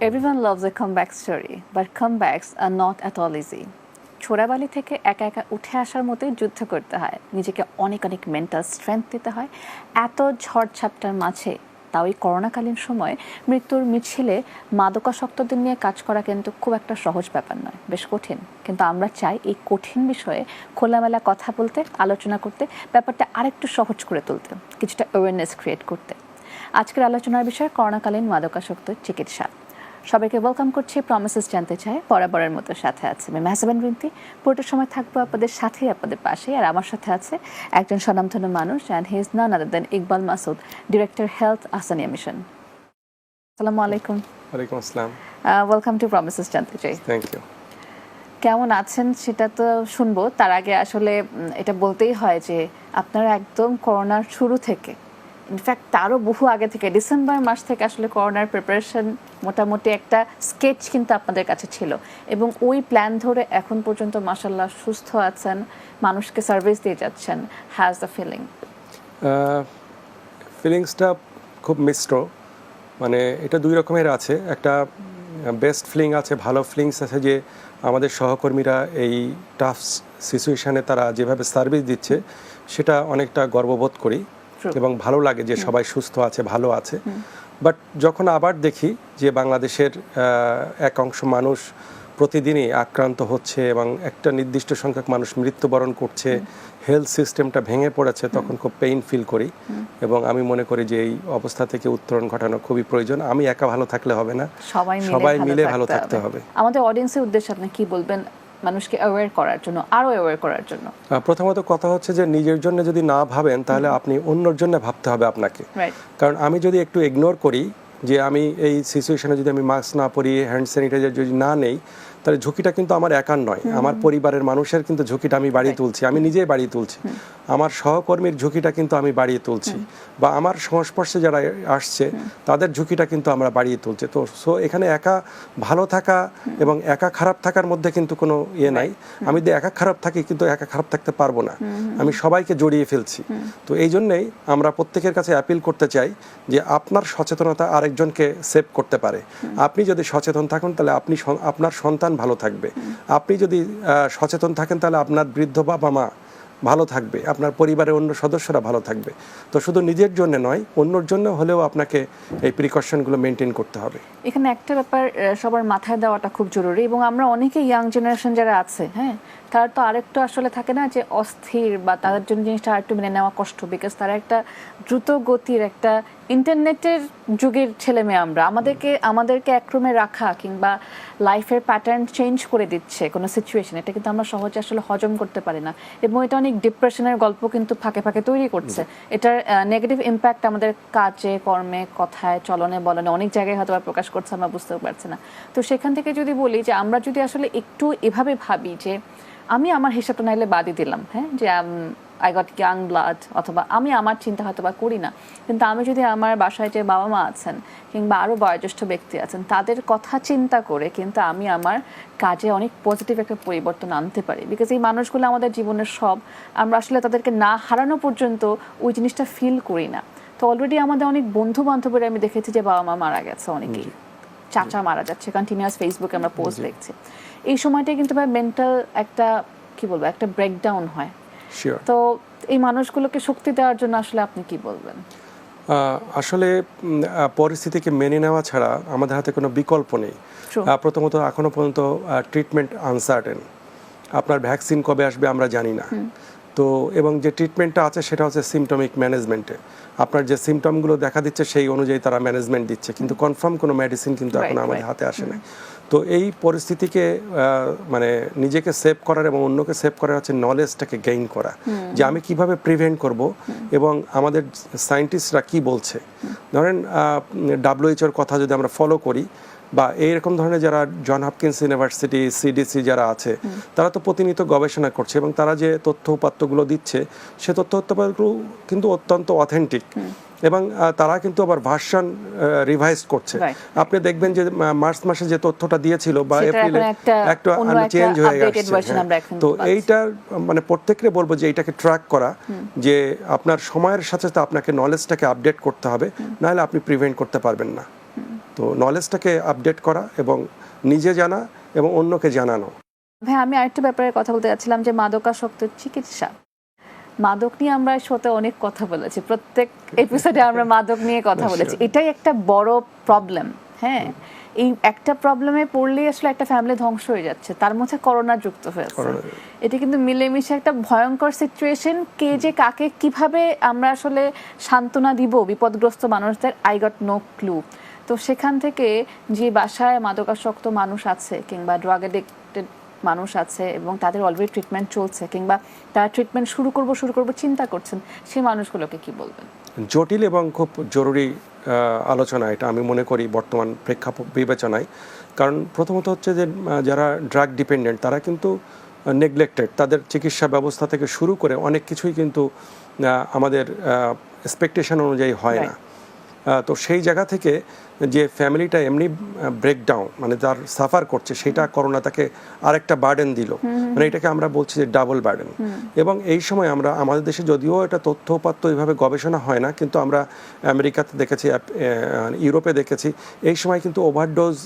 Everyone loves a comeback story, but comebacks are not at all easy. ছোড়াবালি থেকে একা একা উঠে আসার মতোই যুদ্ধ করতে হয়, নিজেকে অনেক অনেক মেন্টাল স্ট্রেংথ দিতে হয়। এত ঝড়ঝাপটার মাঝে তাও এই করোনাকালীন সময়ে মৃত্যুর মিছিলে মাদকাসক্তদের নিয়ে কাজ করা কিন্তু খুব একটা সহজ ব্যাপার নয়, বেশ কঠিন। কিন্তু আমরা চাই এই কঠিন বিষয়ে খোলামেলা কথা বলতে, আলোচনা করতে, ব্যাপারটা আরেকটু সহজ করে তুলতে, কিছুটা অ্যাওয়ারনেস ক্রিয়েট করতে। আজকের আলোচনার বিষয় করোনাকালীন মাদকাসক্ত চিকিৎসা। সবাইকে ওয়েলকাম করছি প্রমিসেস জানতে চাই। বরাবরের মতো সাথে আছে আমি মেহসাবিন রিন্তি। পুরোটা সময় থাকবো আপনাদের সাথে, আপনাদের পাশে। আর আমার সাথে আছে একজন স্বনামধন্য মানুষ, and he is none other than Iqbal Masud, director health Ahsania mission. আসসালামু আলাইকুম। ওয়ালাইকুম আসসালাম। ওয়েলকাম টু প্রমিসেস জানতে চাই। Thank you. কেমন আছেন সেটা তো শুনবো, তার আগে আসলে এটা বলতেই হয় যে আপনারা একদম করোনার শুরু থেকে, ইনফ্যাক্ট তারও বহু আগে থেকে, ডিসেম্বর মাস থেকে আসলে করোনার প্রিপারেশন মোটামুটি একটা স্কেচ কিন্তু আপনাদের কাছে ছিল, এবং ওই প্ল্যান ধরে এখন পর্যন্ত মাশাআল্লাহ সুস্থ আছেন, মানুষকে সার্ভিস দিয়ে যাচ্ছেন। Has the feeling? ফিলিংসটা খুব মিশ্র, মানে এটা দুই রকমের আছে। একটা বেস্ট ফিলিং আছে, ভালো ফিলিংস আছে যে আমাদের সহকর্মীরা এই টাফ সিচুয়েশানে তারা যেভাবে সার্ভিস দিচ্ছে সেটা অনেকটা গর্ববোধ করি এবং ভালো লাগে যে সবাই সুস্থ আছে, ভালো আছে। বাট যখন আবার দেখি যে বাংলাদেশের এক অংশ মানুষ প্রতিদিনই আক্রান্ত হচ্ছে এবং একটা নির্দিষ্ট সংখ্যক মানুষ মৃত্যুবরণ করছে, হেলথ সিস্টেমটা ভেঙে পড়েছে, তখন খুব পেইন ফিল করি এবং আমি মনে করি যে এই অবস্থা থেকে উত্তরণ ঘটানো খুবই প্রয়োজন। আমি একা ভালো থাকলে হবে না, সবাই মিলে ভালো থাকতে হবে। আমাদের অডিয়েন্সের উদ্দেশ্যে আপনি কি বলবেন মানুষকে অ্যাওয়্যার করার জন্য, আরো অ্যাওয়্যার করার জন্য? প্রথমত কথা হচ্ছে যে নিজের জন্য যদি না ভাবেন তাহলে আপনি অন্যর জন্য ভাবতে হবে আপনাকে। কারণ আমি যদি একটু ইগনোর করি যে আমি এই সিচুয়েশনে যদি আমি মাস্ক না পরি, হ্যান্ড স্যানিটাইজার যদি না নেই, তাহলে ঝুঁকিটা কিন্তু আমার একার নয়, আমার পরিবারের মানুষের কিন্তু ঝুঁকিটা আমি বাড়িয়ে তুলছি, আমি নিজেই বাড়িয়ে তুলছি। আমার সহকর্মীর ঝুঁকিটা কিন্তু আমি বাড়িয়ে তুলছি, বা আমার সংস্পর্শে যারা আসছে তাদের ঝুঁকিটা কিন্তু আমরা বাড়িয়ে তুলছি। তো সো এখানে একা ভালো থাকা এবং একা খারাপ থাকার মধ্যে কিন্তু কোনো ইয়ে নাই। আমি যদি একা খারাপ থাকি কিন্তু একা খারাপ থাকতে পারবো না, আমি সবাইকে জড়িয়ে ফেলছি। তো এই জন্যেই আমরা প্রত্যেকের কাছে অ্যাপিল করতে চাই যে আপনার সচেতনতা আরেকজনকে সেভ করতে পারে। আপনি যদি সচেতন থাকেন তাহলে আপনি আপনার সন্তান ভালো থাকবে, আপনি যদি সচেতন থাকেন তাহলে আপনার বৃদ্ধ বাবা মা ভালো থাকবে, আপনার পরিবারের অন্য সদস্যরা ভালো থাকবে। তো শুধু নিজের জন্য নয়, অন্যর জন্য হলেও আপনাকে এই প্রিকশনগুলো মেনটেন করতে হবে। এখানে একটা ব্যাপার সবার মাথায় দেওয়াটা খুব জরুরি, এবং আমরা অনেকে ইয়াং জেনারেশন যারা আছে, হ্যাঁ, তারা তো আরেকটু আসলে থাকে না যে অস্থির, বা তাদের জন্য জিনিসটা আরেকটু মেনে নেওয়া কষ্ট, বিকজ তারা একটা দ্রুত গতির একটা ইন্টারনেটের যুগের ছেলে মেয়ে। আমাদেরকে একরুমে রাখা কিংবা লাইফের প্যাটার্ন চেঞ্জ করে দিচ্ছে কোনো সিচুয়েশন, এটা কিন্তু আমরা সহজে আসলে হজম করতে পারি না, এবং এটা অনেক ডিপ্রেশনের গল্প কিন্তু ফাঁকে ফাঁকে তৈরি করছে। এটার নেগেটিভ ইম্প্যাক্ট আমাদের কাজে, কর্মে, কথায়, চলনে, বলনে অনেক জায়গায় হয়তো প্রকাশ করছে, আমরা বুঝতেও পারছি না। তো সেখান থেকে যদি বলি যে আমরা যদি আসলে একটু এভাবে ভাবি যে আমি আমার হিসাবটা নাইলে বাদই দিলাম, হ্যাঁ, যে আই গট ইয়াং ব্লাড, অথবা আমি আমার চিন্তা হয়তো বা করি না, কিন্তু আমি যদি আমার বাসায় যে বাবা মা আছেন কিংবা আরও বয়োজ্যেষ্ঠ ব্যক্তি আছেন তাদের কথা চিন্তা করে কিন্তু আমি আমার কাজে অনেক পজিটিভ একটা পরিবর্তন আনতে পারি। বিকজ এই মানুষগুলো আমাদের জীবনের সব, আমরা আসলে তাদেরকে না হারানো পর্যন্ত ওই জিনিসটা ফিল করি না। তো অলরেডি আমাদের অনেক বন্ধু বান্ধবের আমি দেখেছি যে বাবা মা মারা গেছে, অনেকেই চাচা মারা যাচ্ছে, কন্টিনিউয়াস ফেসবুকে আমরা পোস্ট দেখছি। এই সময়টাই কিন্তু ভাই মেন্টাল একটা কি বলবো একটা ব্রেকডাউন হয়। তো এই মানুষগুলোকে শক্তি দেওয়ার জন্য আসলে আপনি কি বলবেন? আসলে পরিস্থিতিকে মেনে নেওয়া ছাড়া আমাদের হাতে কোনো বিকল্প নেই। প্রথমত এখনো পর্যন্ত ট্রিটমেন্ট আনসার্টেন, আপনার ভ্যাকসিন কবে আসবে আমরা জানি না। তো এবং যে ট্রিটমেন্টটা আছে সেটা হচ্ছে সিমটমিক ম্যানেজমেন্টে, আপনার যে সিমটমগুলো দেখা দিচ্ছে সেই অনুযায়ী তারা ম্যানেজমেন্ট দিচ্ছে, কিন্তু কনফার্ম কোনো মেডিসিন কিন্তু এখন আমাদের হাতে আসে না। তো এই পরিস্থিতিকে মানে নিজেকে সেভ করার এবং অন্যকে সেভ করার হচ্ছে নলেজটাকে গেইন করা, যে আমি কিভাবে প্রিভেন্ট করব এবং আমাদের সায়েন্টিস্টরা কি বলছে। ধরেন WHO কথা যদি আমরা ফলো করি, বা এইরকম ধরনের যারা জন হপকিন্স ইউনিভার্সিটি, CDC যারা আছে, তারা তো প্রতিনিয়ত গবেষণা করছে এবং তারা যে তথ্য উপাত্তগুলো দিচ্ছে সে তথ্য উপাত্তগুলো কিন্তু অত্যন্ত অথেন্টিক, এবং তারা কিন্তু আবার ভার্সন রিভাইজ করছে। আপনি দেখবেন যে মার্চ মাসে যে তথ্যটা দিয়েছিল বা এপ্রিলে একটা চেঞ্জ হয়ে গেছে। তো এইটার মানে প্রত্যেককে বলবো যে এইটাকে ট্র্যাক করা, যে আপনার সময়ের সাথে সাথে আপনাকে নলেজটাকে আপডেট করতে হবে, নাহলে আপনি প্রিভেন্ট করতে পারবেন না। তো নলেজটাকে আপডেট করা এবং নিজে জানা এবং অন্যকে জানানো। ভাই আমি আরেকটা ব্যাপারে কথা বলতে যাচ্ছিলাম যে মাদকাসক্তের চিকিৎসা। মাদক নিয়ে আমরা শোতে অনেক কথা বলেছি, প্রত্যেক এপিসোডে আমরা মাদক নিয়ে কথা বলেছি। এটাই একটা বড় প্রবলেম। হ্যাঁ, এই একটা প্রবলেমে পড়লেই আসলে একটা ফ্যামিলি ধ্বংস হয়ে যাচ্ছে, তার মধ্যে করোনা যুক্ত হয়েছে। এটা কিন্তু মিলেমিশে একটা ভয়ঙ্কর সিচুয়েশন। কে যে কাকে কিভাবে আমরা আসলে সান্ত্বনা দিব বিপদগ্রস্ত মানুষদের, আই গট নো ক্লু। তো সেখান থেকে যে বাসায় মাদকাসক্ত মানুষ আছে কিংবা ড্রাগ এডিক্টেড মানুষ আছে এবং তাদের অলরেডি ট্রিটমেন্ট চলছে কিংবা তারা ট্রিটমেন্ট শুরু করব চিন্তা করছেন, সেই মানুষগুলোকে কি বলবেন? জটিল এবং খুব জরুরি আলোচনা এটা, আমি মনে করি বর্তমান প্রেক্ষাপট বিবেচনায়। কারণ প্রথমত হচ্ছে যে যারা ড্রাগ ডিপেন্ডেন্ট তারা কিন্তু নেগলেক্টেড, তাদের চিকিৎসা ব্যবস্থা থেকে শুরু করে অনেক কিছুই কিন্তু আমাদের এক্সপেকটেশন অনুযায়ী হয় না। তো সেই জায়গা থেকে যে ফ্যামিলিটা এমনি ব্রেকডাউন মানে তার সাফার করছে, সেটা করোনা তাকে আরেকটা বার্ডেন দিল, মানে এটাকে আমরা বলছি যে ডাবল বার্ডেন। এবং এই সময় আমরা আমাদের দেশে যদিও এটা তথ্যপাত্য এইভাবে গবেষণা হয় না, কিন্তু আমরা আমেরিকাতে দেখেছি, ইউরোপে দেখেছি, এই সময় কিন্তু ওভারডোজ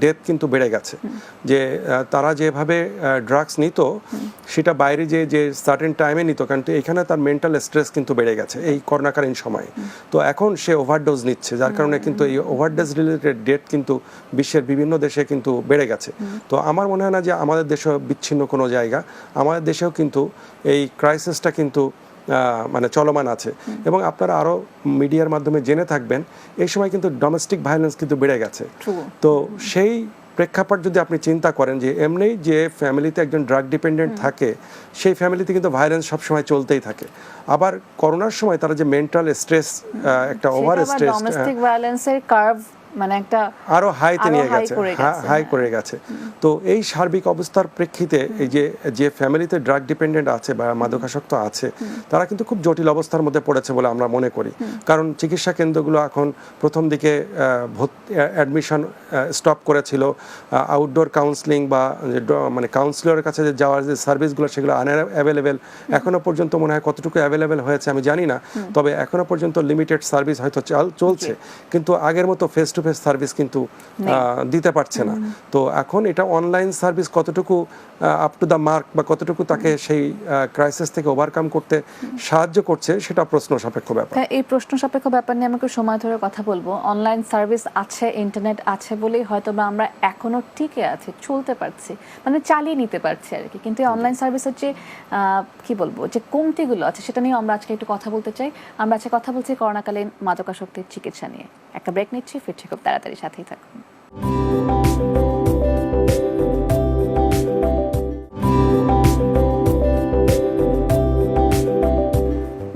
ডেথ কিন্তু বেড়ে গেছে। যে তারা যেভাবে ড্রাগস নিত সেটা বাইরে যে সার্টেন টাইমে নিত, কারণ এখানে তার মেন্টাল স্ট্রেস কিন্তু বেড়ে গেছে এই করোনাকালীন সময়ে। তো এখন সে ওভারডোজ নিচ্ছে, যার কারণে কিন্তু এই ওভারডোজ রিলেটেড ডেথ কিন্তু বিশ্বের বিভিন্ন দেশে কিন্তু বেড়ে গেছে। তো আমার মনে হয় না যে আমাদের দেশে বিচ্ছিন্ন কোনো জায়গা, আমাদের দেশেও কিন্তু এই ক্রাইসিসটা কিন্তু মানে চলমান আছে। এবং আপনারা আরও মিডিয়ার মাধ্যমে জেনে থাকবেন, এই সময় কিন্তু ডোমেস্টিক ভায়োলেন্স কিন্তু বেড়ে গেছে। তো সেই প্রেক্ষাপট যদি আপনি চিন্তা করেন যে এমনি যে ফ্যামিলিতে একজন ড্রাগ ডিপেন্ডেন্ট থাকে, সেই ফ্যামিলিতে কিন্তু ভায়োলেন্স সবসময় চলতেই থাকে। আবার করোনার সময় তারা যে মেন্টাল স্ট্রেস, একটা ওভার স্ট্রেস, ডোমেস্টিক ভায়োলেন্সের কার্ভ মানে একটা আরো হাইতে নিয়ে গেছে, হাই করে গেছে। তো এই সার্বিক অবস্থার প্রেক্ষিতে এই যে ফ্যামিলিতে ড্রাগ ডিপেন্ডেন্ট আছে বা মাদকাসক্ত আছে, তারা কিন্তু খুব জটিল অবস্থার মধ্যে পড়েছে বলে আমরা মনে করি। কারণ চিকিৎসা কেন্দ্রগুলো এখন প্রথম দিকে অ্যাডমিশন স্টপ করেছিল, আউটডোর কাউন্সিলিং বা মানে কাউন্সিলরের কাছে যে যাওয়ার যে সার্ভিসগুলো সেগুলো আনঅ্যাভেলেবেল। এখনো পর্যন্ত মনে হয় কতটুকু অ্যাভেলেবেল হয়েছে আমি জানি না, তবে এখনো পর্যন্ত লিমিটেড সার্ভিস হয়তো চলছে, কিন্তু আগের মতো ফেস টু ফেস সার্ভিস কিন্তু দিতে পারছে না। তো এখন এটা অনলাইন সার্ভিস কতটুকু আপ টু দ্য মার্ক বা কতটুকু তাকে সেই ক্রাইসিস থেকে ওভারকাম করতে সাহায্য করছে, সেটা প্রশ্ন সাপেক্ষ ব্যাপার। এই প্রশ্ন সাপেক্ষ ব্যাপার নিয়ে আমাকে সময় ধরে কথা বলবো। অনলাইন সার্ভিস আছে, ইন্টারনেট আছে বলেই হয়তো বা আমরা এখনো টিকে আছি, চলতে পারছি, মানে চালিয়ে নিতে পারছি আর কি। কিন্তু এই অনলাইন সার্ভিসের যে কি বলবো যে কমতিগুলো আছে, সেটা নিয়ে আমরা আজকে একটু কথা বলতে চাই। আমরা আজকে কথা বলছি করোনাকালীন মাদকাসক্তির চিকিৎসা নিয়ে। একটা ব্রেক নিচ্ছি, ফিরছি খুব তাড়াতাড়ি, সাথেই থাকুন।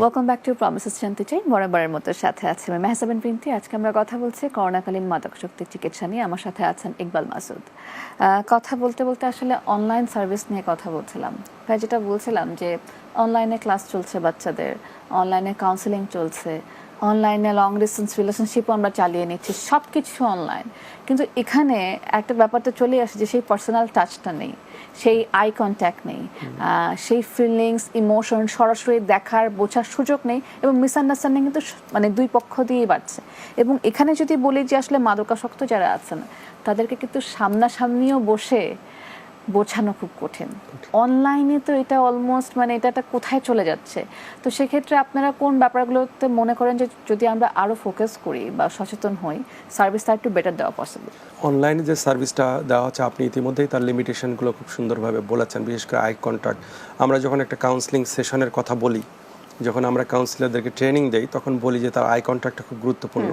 ওয়েলকাম ব্যাক টু প্রমিসেস জানতে চাই। বরাবরের মতো সাথে আছে আমি মেহসাবিন প্রিন্তি। আজকে আমরা কথা বলছি করোনাকালীন মাদকাসক্তির চিকিৎসা নিয়ে। আমার সাথে আছেন ইকবাল মাসুদ। কথা বলতে বলতে আসলে অনলাইন সার্ভিস নিয়ে কথা বলছিলাম। ভাই যেটা বলছিলাম যে অনলাইনে ক্লাস চলছে বাচ্চাদের, অনলাইনে কাউন্সেলিং চলছে, অনলাইনে লং ডিস্টেন্স রিলেশনশিপও আমরা চালিয়ে নিচ্ছি, সব কিছু অনলাইন। কিন্তু এখানে একটা ব্যাপার তো চলে আসে যে সেই পার্সোনাল টাচটা নেই, সেই আই কন্ট্যাক্ট নেই, সেই ফিলিংস ইমোশন সরাসরি দেখার বোঝার সুযোগ নেই, এবং মিসআন্ডারস্ট্যান্ডিং কিন্তু মানে দুই পক্ষ দিয়েই বাড়ছে। এবং এখানে যদি বলি যে আসলে মাদকাসক্ত যারা আছেন তাদেরকে কিন্তু সামনাসামনিও বসে বোঝানো খুব কঠিন। অনলাইনে তো এটা অলমোস্ট মানে এটা কোথায় চলে যাচ্ছে। তো সেক্ষেত্রে আপনারা কোন ব্যাপারগুলোতে মনে করেন যে যদি আমরা আরও ফোকাস করি বা সচেতন হই, সার্ভিসটা একটু বেটার দেওয়া পসিবল? অনলাইনে যে সার্ভিসটা দেওয়া হচ্ছে, আপনি ইতিমধ্যেই তার লিমিটেশনগুলো খুব সুন্দরভাবে বলেছেন, বিশেষ করে আই কন্ট্যাক্ট। আমরা যখন একটা কাউন্সিলিং সেশনের কথা বলি, যখন আমরা কাউন্সিলরদেরকে ট্রেনিং দেই, তখন বলি যে তার আই কন্ট্যাক্টটা খুব গুরুত্বপূর্ণ।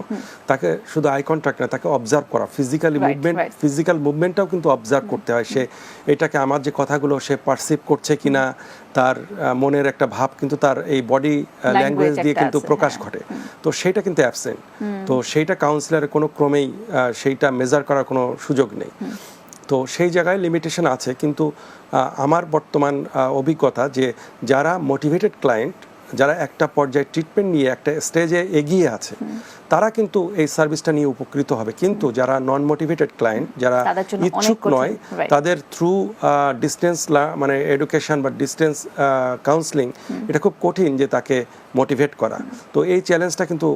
তাকে শুধু আই কন্ট্যাক্ট না, তাকে অবজার্ভ করা, ফিজিক্যাল মুভমেন্টটাও কিন্তু অবজার্ভ করতে হয়। সে এটাকে আমার যে কথাগুলো সে পারসিভ করছে কিনা, তার মনের একটা ভাব কিন্তু তার এই বডি ল্যাঙ্গুয়েজ দিয়ে কিন্তু প্রকাশ ঘটে। তো সেইটা কিন্তু অ্যাবসেন্ট। তো সেইটা কাউন্সিলরের কোনো ক্রমেই সেইটা মেজার করার কোনো সুযোগ নেই। তো সেই জায়গায় লিমিটেশন আছে। কিন্তু আমার বর্তমান অভিজ্ঞতা যে যারা মোটিভেটেড ক্লায়েন্ট, যারা একটা পর্যায়ে ট্রিটমেন্ট নিয়ে একটা স্টেজে এগিয়ে আছে তারা কিন্তু এই সার্ভিসটা নিয়ে উপকৃত হবে, কিন্তু যারা নন মোটিভেটেড ক্লায়েন্ট, যারা তাদের জন্য অনেক ইচ্ছুক কঠিন, নয়, right. তাদের থ্রু ডিস্টেন্স মানে এডুকেশন বা ডিস্টেন্স কাউন্সিলিং এটা খুব কঠিন যে তাকে মোটিভেট করা। তো এই চ্যালেঞ্জটা কিন্তু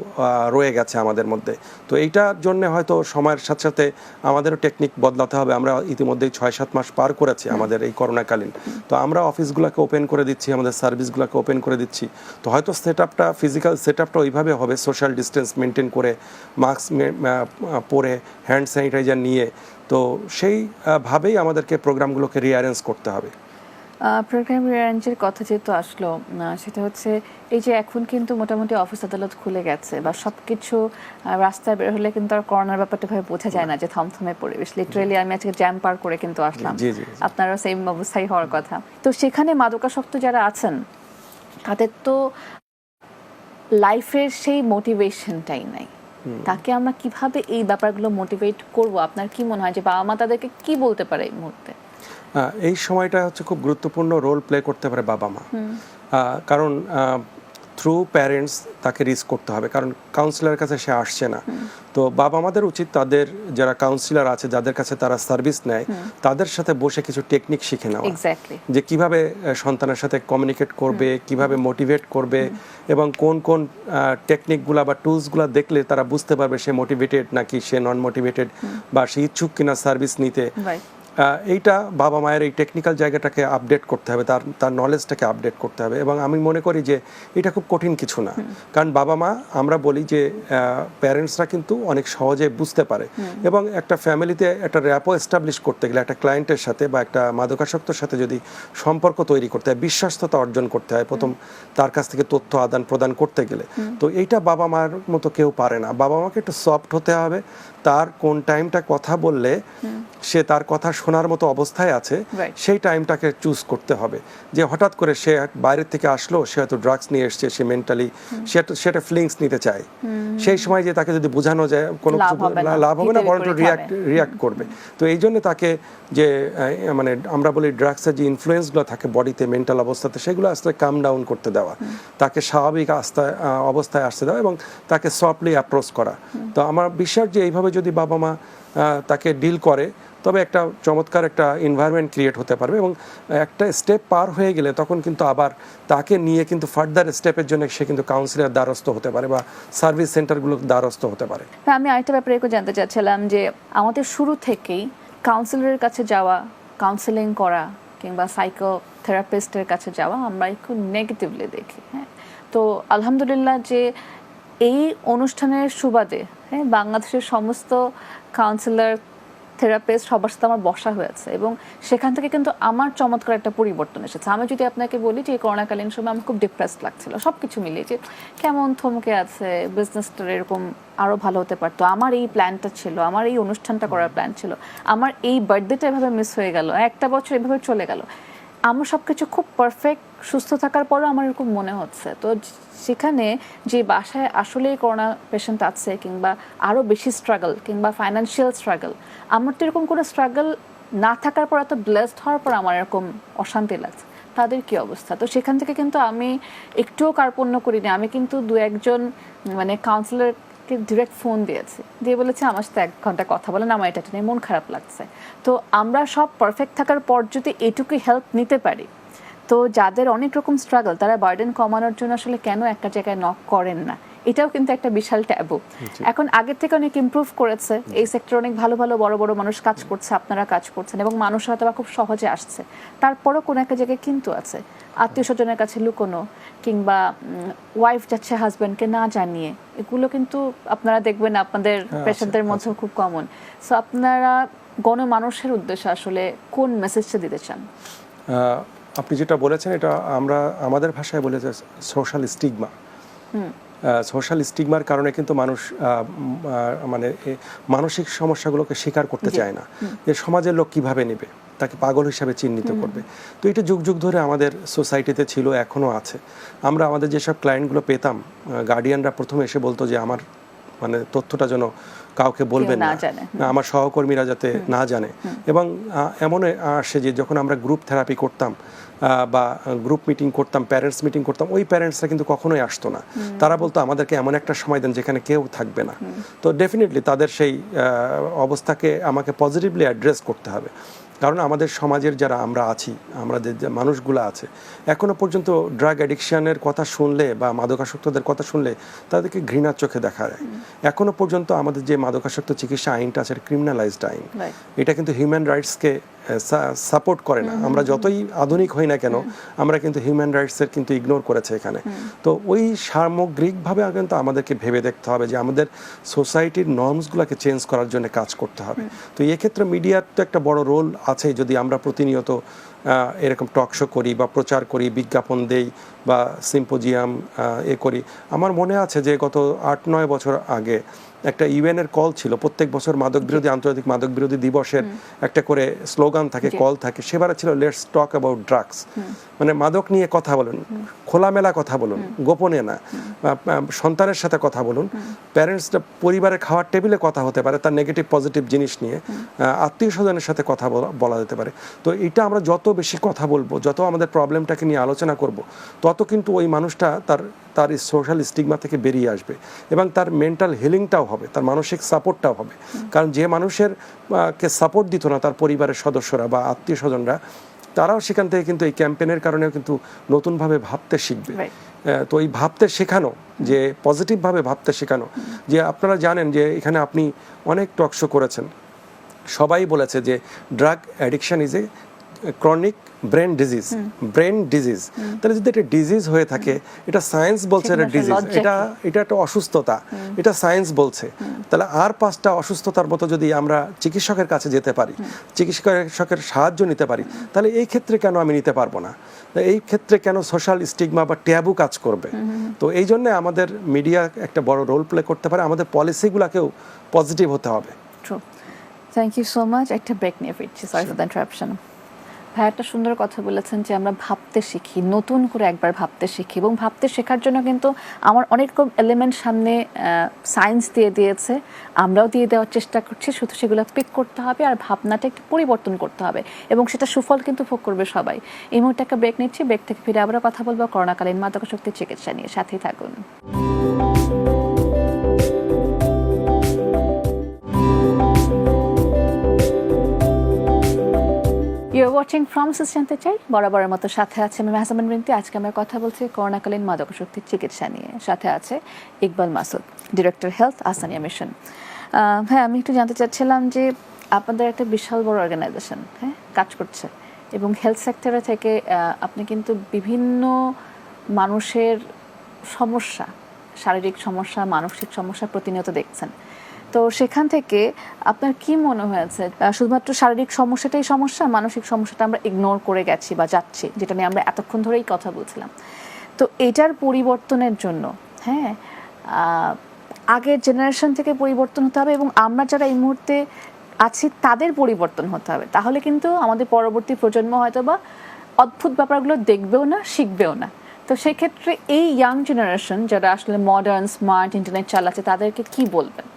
রয়ে গেছে আমাদের মধ্যে। তো এইটার জন্য হয়তো সময়ের সাথে সাথে আমাদেরও টেকনিক বদলাতে হবে। আমরা ইতিমধ্যেই 6-7 মাস পার করেছি আমাদের এই করোনাকালীন। তো আমরা অফিসগুলোকে ওপেন করে দিচ্ছি, আমাদের সার্ভিসগুলোকে ওপেন করে দিচ্ছি। তো হয়তো সেটআপটা, ফিজিক্যাল সেটআপটা ওইভাবে হবে, সোশ্যাল ডিস্টেন্স মেনটেন করে, মাস্ক পরে, হ্যান্ড স্যানিটাইজার নিয়ে। তো সেই ভাবেই আমাদেরকে প্রোগ্রামগুলোকে রিঅ্যারেঞ্জ করতে হবে। প্রোগ্রাম রিঅ্যারেঞ্জের কথা যেহেতু আসলো, সেটা হচ্ছে এই যে এখন কিন্তু মোটামুটি অফিস আদালত খুলে গেছে বা সবকিছু রাস্তায় বের হলে কিন্তু আর করোনার ব্যাপারটা ভাবে বোঝা যায় না, যে থমথমে পরিবেশ। লিটারালি আমি আজকে জ্যাম পার করে কিন্তু আসলাম, আপনারও সেম অবস্থাই হওয়ার কথা। তো সেখানে মাদকাসক্ত যারা আছেন তাদের তো লাইফের সেই মোটিভেশনটাই নাই। তাকে আমরা কিভাবে এই ব্যাপারগুলো মোটিভেট করব? আপনার কি মনে হয় যে বাবা মা তাদেরকে কি বলতে পারে এই মুহূর্তে? এই সময়টা হচ্ছে খুব গুরুত্বপূর্ণ রোল প্লে করতে পারে বাবা মা, কারণ থ্রু প্যারেন্টস তাকে রিস্ক করতে হবে, কারণ কাউন্সিলরের কাছে সে আসছে না। তো বাবা মাদের উচিত তাদের যারা কাউন্সিলর আছে, যাদের কাছে তারা সার্ভিস নেয়, তাদের সাথে বসে কিছু টেকনিক শিখে নেওয়া, যে কিভাবে সন্তানের সাথে কমিউনিকেট করবে, কিভাবে মোটিভেট করবে, এবং কোন কোন টেকনিকগুলা বা টুলসগুলা দেখলে তারা বুঝতে পারবে সে মোটিভেটেড নাকি সে নন মোটিভেটেড, বা সে ইচ্ছুক কিনা সার্ভিস নিতে। এইটা বাবা মায়ের এই টেকনিক্যাল জায়গাটাকে আপডেট করতে হবে, তার নলেজটাকে আপডেট করতে হবে। এবং আমি মনে করি যে এটা খুব কঠিন কিছু না, কারণ বাবা মা, আমরা বলি যে প্যারেন্টসরা কিন্তু অনেক সহজে বুঝতে পারে। এবং একটা ফ্যামিলিতে একটা র্যাপো এস্টাবলিশ করতে গেলে, একটা ক্লায়েন্টের সাথে বা একটা মাদকাসক্তর সাথে যদি সম্পর্ক তৈরি করতে হয়, বিশ্বস্ততা অর্জন করতে হয়, প্রথম তার কাছ থেকে তথ্য আদান প্রদান করতে গেলে, তো এইটা বাবা মার মতো কেউ পারে না। বাবা মাকে একটু সফট হতে হবে, তার কোন টাইমটা কথা বললে সে তার কথা শোনার মতো অবস্থায় আছে, সেই টাইমটাকে চুজ করতে হবে। যে হঠাৎ করে সে বাইরের থেকে আসলো, সে হয়তো ড্রাগস নিয়ে এসছে, সে মেন্টালি সেটা ফিলিংস নিতে চায়, সেই সময় যে তাকে যদি বোঝানো যায় কোনো কিছু লাভ হবে না, বরং রিয়াক্ট করবে। তো এই জন্য তাকে যে মানে আমরা বলি ড্রাগসের যে ইনফ্লুয়েন্সগুলো থাকে বডিতে, মেন্টাল অবস্থাতে, সেগুলো আসতে কাম ডাউন করতে দেওয়া, তাকে স্বাভাবিক অবস্থায় আসতে দেওয়া, এবং তাকে সফটলি অ্যাপ্রোচ করা। তো আমার বিশ্বাস যে এইভাবে যদি বাবা মা তাকে ডিল করে, তবে একটা চমৎকার একটা এনভায়রনমেন্ট ক্রিয়েট হতে পারবে। এবং একটা স্টেপ পার হয়ে গেলে তখন কিন্তু আবার তাকে নিয়ে কিন্তু ফার্দার স্টেপের জন্য সে কিন্তু কাউন্সিলের দ্বারস্থ হতে পারে বা সার্ভিস সেন্টারগুলোর দ্বারস্থ হতে পারে। আমি আরেকটা ব্যাপারে একটু জানতে চাচ্ছিলাম যে আমাদের শুরু থেকেই কাউন্সিলরের কাছে যাওয়া, কাউন্সেলিং করা কিংবা সাইকোথেরাপিস্টের কাছে যাওয়া আমরা একটু নেগেটিভলি দেখি। হ্যাঁ, তো আলহামদুলিল্লাহ যে এই অনুষ্ঠানের সুবাদে বাংলাদেশের সমস্ত কাউন্সিলর, থেরাপিস্ট সবার সাথে আমার বসা হয়েছে, এবং সেখান থেকে কিন্তু আমার চমৎকার একটা পরিবর্তন এসেছে। আমি যদি আপনাকে বলি যে করোনাকালীন সময় আমার খুব ডিপ্রেসড লাগছিল, সব কিছু মিলিয়ে, যে কেমন থমকে আছে, বিজনেসটা এরকম আরও ভালো হতে পারতো, আমার এই প্ল্যানটা ছিল, আমার এই অনুষ্ঠানটা করার প্ল্যান ছিল, আমার এই বার্থডেটা এভাবে মিস হয়ে গেল, একটা বছর এভাবে চলে গেল, আমার সব কিছু খুব পারফেক্ট সুস্থ থাকার পরও আমার এরকম মনে হচ্ছে। তো সেখানে যে বাসায় আসলেই করোনা পেশেন্ট আছে, কিংবা আরও বেশি স্ট্রাগল, কিংবা ফাইন্যান্সিয়াল স্ট্রাগল, আমার তো এরকম কোনো স্ট্রাগল না থাকার পর, এত ব্লেসড হওয়ার পর আমার এরকম অশান্তি লাগছে, তাদের কি অবস্থা? তো সেখান থেকে কিন্তু আমি একটুও কার্পণ্য করিনি। আমি কিন্তু 2-1 মানে কাউন্সিলরকে ডিরেক্ট ফোন দিয়েছি, দিয়ে বলেছে আমার সাথে 1 ঘন্টা কথা বলেন, আমার এটা নিয়ে মন খারাপ লাগছে। তো আমরা সব পারফেক্ট থাকার পর যদি এটুকু হেল্প নিতে পারি, তো যাদের অনেক রকম স্ট্রাগল, তারা বার্ডেন কমানোর জন্য আসলে কেন একটা জায়গায় নক করেন না? এটাও কিন্তু একটা বিশাল ট্যাবু। এখন আগের থেকে অনেক ইমপ্রুভ করেছে এই সেক্টরে, অনেক ভালো ভালো বড় বড় মানুষ কাজ করছে, আপনারা কাজ করছেন, এবং মানুষ হয়তো খুব সহজে আসছে। তারপরও কোনো একটা জায়গায় কিন্তু আছে আত্মীয় স্বজনের কাছে লুকোনো, কিংবা ওয়াইফ যাচ্ছে হাজব্যান্ডকে না জানিয়ে, এগুলো কিন্তু আপনারা দেখবেন আপনাদের পেশেন্টদের মধ্যেও খুব কমন। সো আপনারা গণমানুষের উদ্দেশ্যে আসলে কোন মেসেজটা দিতে চান? আপনি যেটা বলেছেন এটা আমরা আমাদের ভাষায় বলে যে সোশ্যাল স্টিগমা। সোশ্যাল স্টিগমার কারণে কিন্তু মানুষ মানে মানসিক সমস্যাগুলোকে স্বীকার করতে চায় না, যে সমাজের লোক কিভাবে নেবে, তাকে পাগল হিসাবে চিহ্নিত করবে। তো এটা যুগ যুগ ধরে আমাদের সোসাইটিতে ছিল, এখনও আছে। আমরা আমাদের যেসব ক্লায়েন্টগুলো পেতাম, গার্ডিয়ানরা প্রথমে এসে বলতো যে আমার মানে তথ্যটা যেন কাউকে বলবেন না, আমার সহকর্মীরা যাতে না জানে। এবং এমন আসে যে যখন আমরা গ্রুপ থেরাপি করতাম বা গ্রুপ মিটিং করতাম, প্যারেন্টস মিটিং করতাম, ওই প্যারেন্টসরা কিন্তু কখনোই আসতো না। তারা বলতো আমাদেরকে এমন একটা সময় দেন যেখানে কেউ থাকবে না। তো ডেফিনেটলি তাদের সেই অবস্থাকে আমাকে পজিটিভলি অ্যাড্রেস করতে হবে, কারণ আমাদের সমাজের যারা আমরা আছি, আমাদের যে মানুষগুলো আছে, এখনো পর্যন্ত ড্রাগ অ্যাডিকশনের কথা শুনলে বা মাদকাসক্তদের কথা শুনলে তাদেরকে ঘৃণার চোখে দেখা যায়। এখনো পর্যন্ত আমাদের যে মাদকাসক্ত চিকিৎসা আইনটা আছে, ক্রিমিনালাইজড আইন, এটা কিন্তু হিউম্যান রাইটসকে সাপোর্ট করে না। আমরা যতই আধুনিক হই না কেন, আমরা কিন্তু হিউম্যান রাইটসের কিন্তু ইগনোর করেছে এখানে। তো ওই সামগ্রিকভাবে কিন্তু আমাদেরকে ভেবে দেখতে হবে যে আমাদের সোসাইটির নর্মসগুলোকে চেঞ্জ করার জন্য কাজ করতে হবে। তো এক্ষেত্রে মিডিয়ার তো একটা বড় রোল আছে। যদি আমরা প্রতিনিয়ত এরকম টক শো করি বা প্রচার করি, বিজ্ঞাপন দেই বা সিম্পোজিয়াম করি। আমার মনে আছে যে গত 8-9 বছর আগে একটা ইউএনের কল ছিল, প্রত্যেক বছর মাদক বিরোধী, আন্তর্জাতিক মাদক বিরোধী দিবসের একটা করে স্লোগান থাকে, কল থাকে। সেবারে ছিল লেটস টক অ্যাবাউট ড্রাগস, মানে মাদক নিয়ে কথা বলুন, খোলামেলা কথা বলুন, গোপনে না। সন্তানের সাথে কথা বলুন, প্যারেন্টসরা পরিবারের খাওয়ার টেবিলে কথা হতে পারে তার নেগেটিভ পজিটিভ জিনিস নিয়ে, আত্মীয় স্বজনের সাথে কথা বলা যেতে পারে। তো এটা আমরা যত বেশি কথা বলবো, যত আমাদের প্রবলেমটাকে নিয়ে আলোচনা করব, তত কিন্তু ওই মানুষটা তার সোশ্যাল স্টিগমা থেকে বেরিয়ে আসবে এবং তার মেন্টাল হিলিংটাও হবে, তার মানসিক সাপোর্টটাও হবে। কারণ যে মানুষের কে সাপোর্ট দিত না তার পরিবারের সদস্যরা বা আত্মীয় স্বজনরা, তারাও সেখান থেকে কিন্তু এই ক্যাম্পেইনের কারণেও কিন্তু নতুনভাবে ভাবতে শিখবে। তো এই ভাবতে শেখানো, যে পজিটিভভাবে ভাবতে শেখানো, যে আপনারা জানেন যে এখানে আপনি অনেক টক শো করেছেন, সবাই বলেছে যে drug addiction is a chronic brain disease. তাহলে যদি এটা ডিজিজ হয়ে থাকে, এটা সায়েন্স বলছে এটা ডিজিজ, এটা একটা অসুস্থতা, এটা সায়েন্স বলছে। তাহলে আর 5টা অসুস্থতার মতো যদি আমরা চিকিৎসকের কাছে যেতে পারি, চিকিৎসকের সাহায্য নিতে পারি, তাহলে এই ক্ষেত্রে কেন আমি নিতে পারবো না? এই ক্ষেত্রে কেন সোশ্যাল স্টিগমা বা ট্যাবু কাজ করবে? তো এই জন্য আমাদের মিডিয়া একটা বড় রোল প্লে করতে পারে, আমাদের পলিসিগুলোকেও পজিটিভ হতে হবে। Thank you so much. একটা ব্রেক নিয়ে ফিরছি, সরি ফর দ্য ইন্টারাপশন। ভাই একটা সুন্দর কথা বলেছেন যে আমরা ভাবতে শিখি, নতুন করে একবার ভাবতে শিখি, এবং ভাবতে শেখার জন্য কিন্তু আমার অনেক রকম এলিমেন্ট সামনে সায়েন্স দিয়ে দিয়েছে, আমরাও দিয়ে দেওয়ার চেষ্টা করছি। শুধু সেগুলো পিক করতে হবে আর ভাবনাটা একটু পরিবর্তন করতে হবে, এবং সেটা সুফল কিন্তু ভোগ করবে সবাই। এই মুহূর্তে একটা ব্রেক নিচ্ছি, ব্রেক থেকে ফিরে আবারও কথা বলবো করোনাকালীন মাদকাসক্তির চিকিৎসা নিয়ে। সাথেই থাকুন। You're watching Promises জানতে চাই, বরাবরের মতো সাথে আছে আমি মেহজাবিন বিনতি। আজকে আমরা কথা বলছি করোনাকালীন মাদকাসক্তির চিকিৎসা নিয়ে। সাথে আছে Iqbal Masud, director health, Ahsania mission. হ্যাঁ, আমি একটু জানতে চাচ্ছিলাম যে আপনাদের একটা বিশাল বড় অর্গানাইজেশন কাজ করছে, এবং হেলথ সেক্টরে থেকে আপনি কিন্তু বিভিন্ন মানুষের সমস্যা, শারীরিক সমস্যা, মানসিক সমস্যা প্রতিনিয়ত দেখছেন। তো সেখান থেকে আপনার কি মনে হয়েছে, শুধুমাত্র শারীরিক সমস্যাটাই সমস্যা, মানসিক সমস্যাটা আমরা ইগনোর করে গেছি বা যাচ্ছি, যেটা নিয়ে আমরা এতক্ষণ ধরেই কথা বলছিলাম? তো এটার পরিবর্তনের জন্য আগের জেনারেশন থেকে পরিবর্তন হতে হবে, এবং আমরা যারা এই মুহূর্তে আছি তাদের পরিবর্তন হতে হবে। তাহলে কিন্তু আমাদের পরবর্তী প্রজন্ম হয়তো বা অদ্ভুত ব্যাপারগুলো দেখবেও না, শিখবেও না। তো সেক্ষেত্রে এই ইয়াং জেনারেশন যারা আসলে মডার্ন, স্মার্ট, ইন্টারনেট চালাচ্ছে, তাদেরকে কি বলবেন?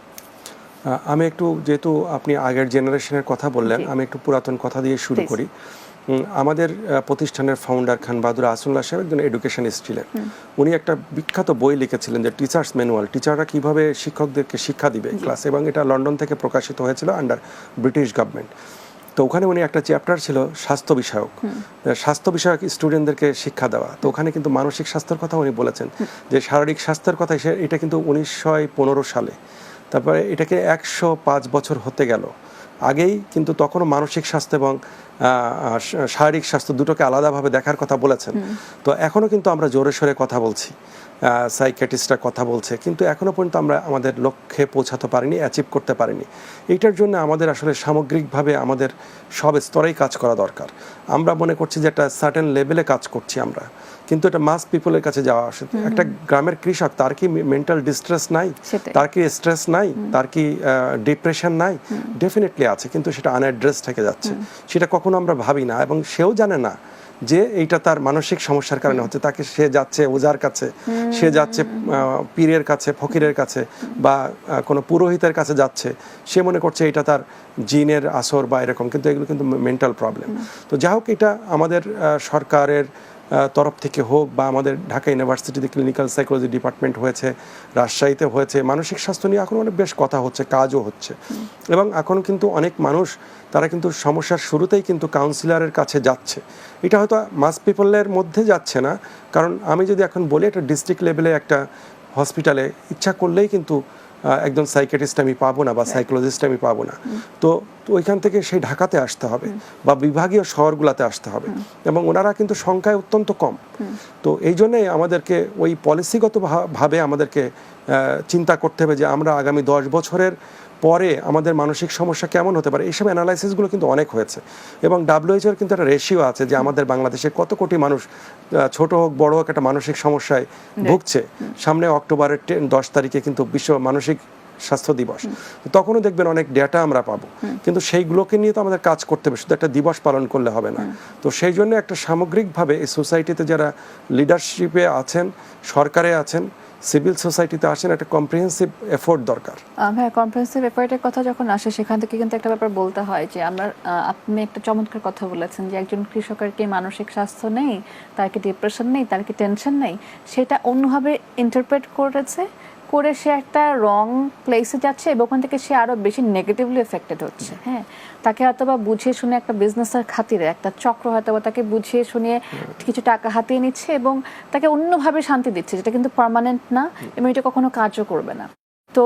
আমি একটু, যেহেতু আপনি আগের জেনারেশনের কথা বললেন, আমি একটু পুরাতন কথা দিয়ে শুরু করি। আমাদের প্রতিষ্ঠানের ফাউন্ডার খান বাহাদুর আসুল্লাহ সাহেব একজন এডুকেশনিস্ট ছিলেন। উনি একটা বিখ্যাত বই লিখেছিলেন যে টিচার্স ম্যানুয়াল, টিচাররা কিভাবে শিক্ষকদেরকে শিক্ষা দিবে ক্লাস, এবং এটা লন্ডন থেকে প্রকাশিত হয়েছিল আন্ডার ব্রিটিশ গভর্নমেন্ট। তো ওখানে উনি একটা চ্যাপ্টার ছিল স্বাস্থ্য বিষয়ক স্টুডেন্টদেরকে শিক্ষা দেওয়া। তো ওখানে কিন্তু মানসিক স্বাস্থ্যের কথা উনি বলেছেন, যে শারীরিক স্বাস্থ্যের কথা, এটা কিন্তু 1915 সালে। তারপরে এটাকে 105 বছর হতে গেল। আগেই কিন্তু তখনও মানসিক স্বাস্থ্য এবং শারীরিক স্বাস্থ্য দুটোকে আলাদাভাবে দেখার কথা বলেছেন। তো এখনও কিন্তু আমরা জোরে সোরে কথা বলছি, সাইকিয়াট্রিস্টরা কথা বলছে, কিন্তু এখনও পর্যন্ত আমরা আমাদের লক্ষ্যে পৌঁছাতে পারিনি, অ্যাচিভ করতে পারিনি। এইটার জন্য আমাদের আসলে সামগ্রিকভাবে আমাদের সব স্তরেই কাজ করা দরকার। আমরা মনে করছি যে একটা সার্টেন লেভেলে কাজ করছি আমরা, কিন্তু এটা মাস পিপলের কাছে যাওয়া আসে। একটা গ্রামের কৃষক, তার কি মেন্টাল ডিস্ট্রেস নাই, সেটাই। তার কি স্ট্রেস নাই, তার কি ডিপ্রেশন নাই? ডেফিনেটলি আছে, কিন্তু সেটা আনঅ্যাড্রেস থেকে যাচ্ছে, সেটা কখনো আমরা ভাবি না, এবং সেও জানে না যে এইটা তার মানসিক সমস্যার কারণে হচ্ছে। তাকে সে যাচ্ছে ওজার কাছে, সে যাচ্ছে পীরের কাছে, ফকিরের কাছে, বা কোনো পুরোহিতের কাছে যাচ্ছে, সে মনে করছে এটা তার জিনের আসর বা এরকম, কিন্তু এগুলো কিন্তু মেন্টাল প্রবলেম। তো যাই হোক, এটা আমাদের সরকারের তরফ থেকে হোক, বা আমাদের ঢাকা ইউনিভার্সিটিতে ক্লিনিক্যাল সাইকোলজি ডিপার্টমেন্ট হয়েছে, রাজশাহীতে হয়েছে, মানসিক স্বাস্থ্য নিয়ে এখন অনেক বেশ কথা হচ্ছে, কাজও হচ্ছে। এবং এখন কিন্তু অনেক মানুষ, তারা কিন্তু সমস্যার শুরুতেই কিন্তু কাউন্সিলরের কাছে যাচ্ছে। এটা হয়তো মাস পিপলের মধ্যে যাচ্ছে না, কারণ আমি যদি এখন বলি একটা ডিস্ট্রিক্ট লেভেলে একটা হসপিটালে ইচ্ছা করলেই কিন্তু একজন সাইকিয়াট্রিস্ট আমি পাবো না, বা সাইকোলজিস্ট আমি পাবো না। তো ওইখান থেকে সেই ঢাকাতে আসতে হবে, বা বিভাগীয় শহরগুলোতে আসতে হবে, এবং ওনারা কিন্তু সংখ্যায় অত্যন্ত কম। তো এই জন্যই আমাদেরকে ওই পলিসিগত ভাবে আমাদেরকে চিন্তা করতে হবে যে আমরা আগামী 10 বছরের পরে আমাদের মানসিক সমস্যা কেমন হতে পারে। এইসব অ্যানালাইসিসগুলো কিন্তু অনেক হয়েছে, এবং WHO কিন্তু একটা রেশিও আছে যে আমাদের বাংলাদেশে কত কোটি মানুষ, ছোট হোক বড় হোক, একটা মানসিক সমস্যায় ভুগছে। সামনে অক্টোবরের 10 তারিখে কিন্তু বিশ্ব মানসিক স্বাস্থ্য দিবস, তখনও দেখবেন অনেক ডেটা আমরা পাবো, কিন্তু সেইগুলোকে নিয়ে তো আমাদের কাজ করতে হবে, শুধু একটা দিবস পালন করলে হবে না। তো সেই জন্য একটা সামগ্রিকভাবে এই সোসাইটিতে যারা লিডারশিপে আছেন, সরকারে আছেন, সিভিল সোসাইটিতে আসেন, একটা কম্প্রিহেন্সিভ এফোর্ট দরকার। হ্যাঁ, কম্প্রিহেন্সিভ এফোর্টের কথা যখন আসে, সেখান থেকে কিন্তু একটা ব্যাপার বলতে হয় যে আমরা, আপনি একটা চমৎকার কথা বলেছেন যে একজন কৃষকের কি মানসিক স্বাস্থ্য নেই, তার কি ডিপ্রেশন নেই, তার কি টেনশন নেই, সেটা অন্যভাবে ইন্টারপ্রেট করে সে একটা রং প্লেসে যাচ্ছে, এবং ওখান থেকে সে আরো বেশি নেগেটিভলি এফেক্টেড হচ্ছে। হ্যাঁ, তাকে হয়তো বা বুঝিয়ে শুনে একটা বিজনেসের খাতিরে একটা চক্র হয়তো বা তাকে বুঝিয়ে শুনিয়ে কিছু টাকা হাতিয়ে নিচ্ছে, এবং তাকে অন্যভাবে শান্তি দিচ্ছে, যেটা কিন্তু পার্মানেন্ট না, এবং এটা কখনো কাজও করবে না। তো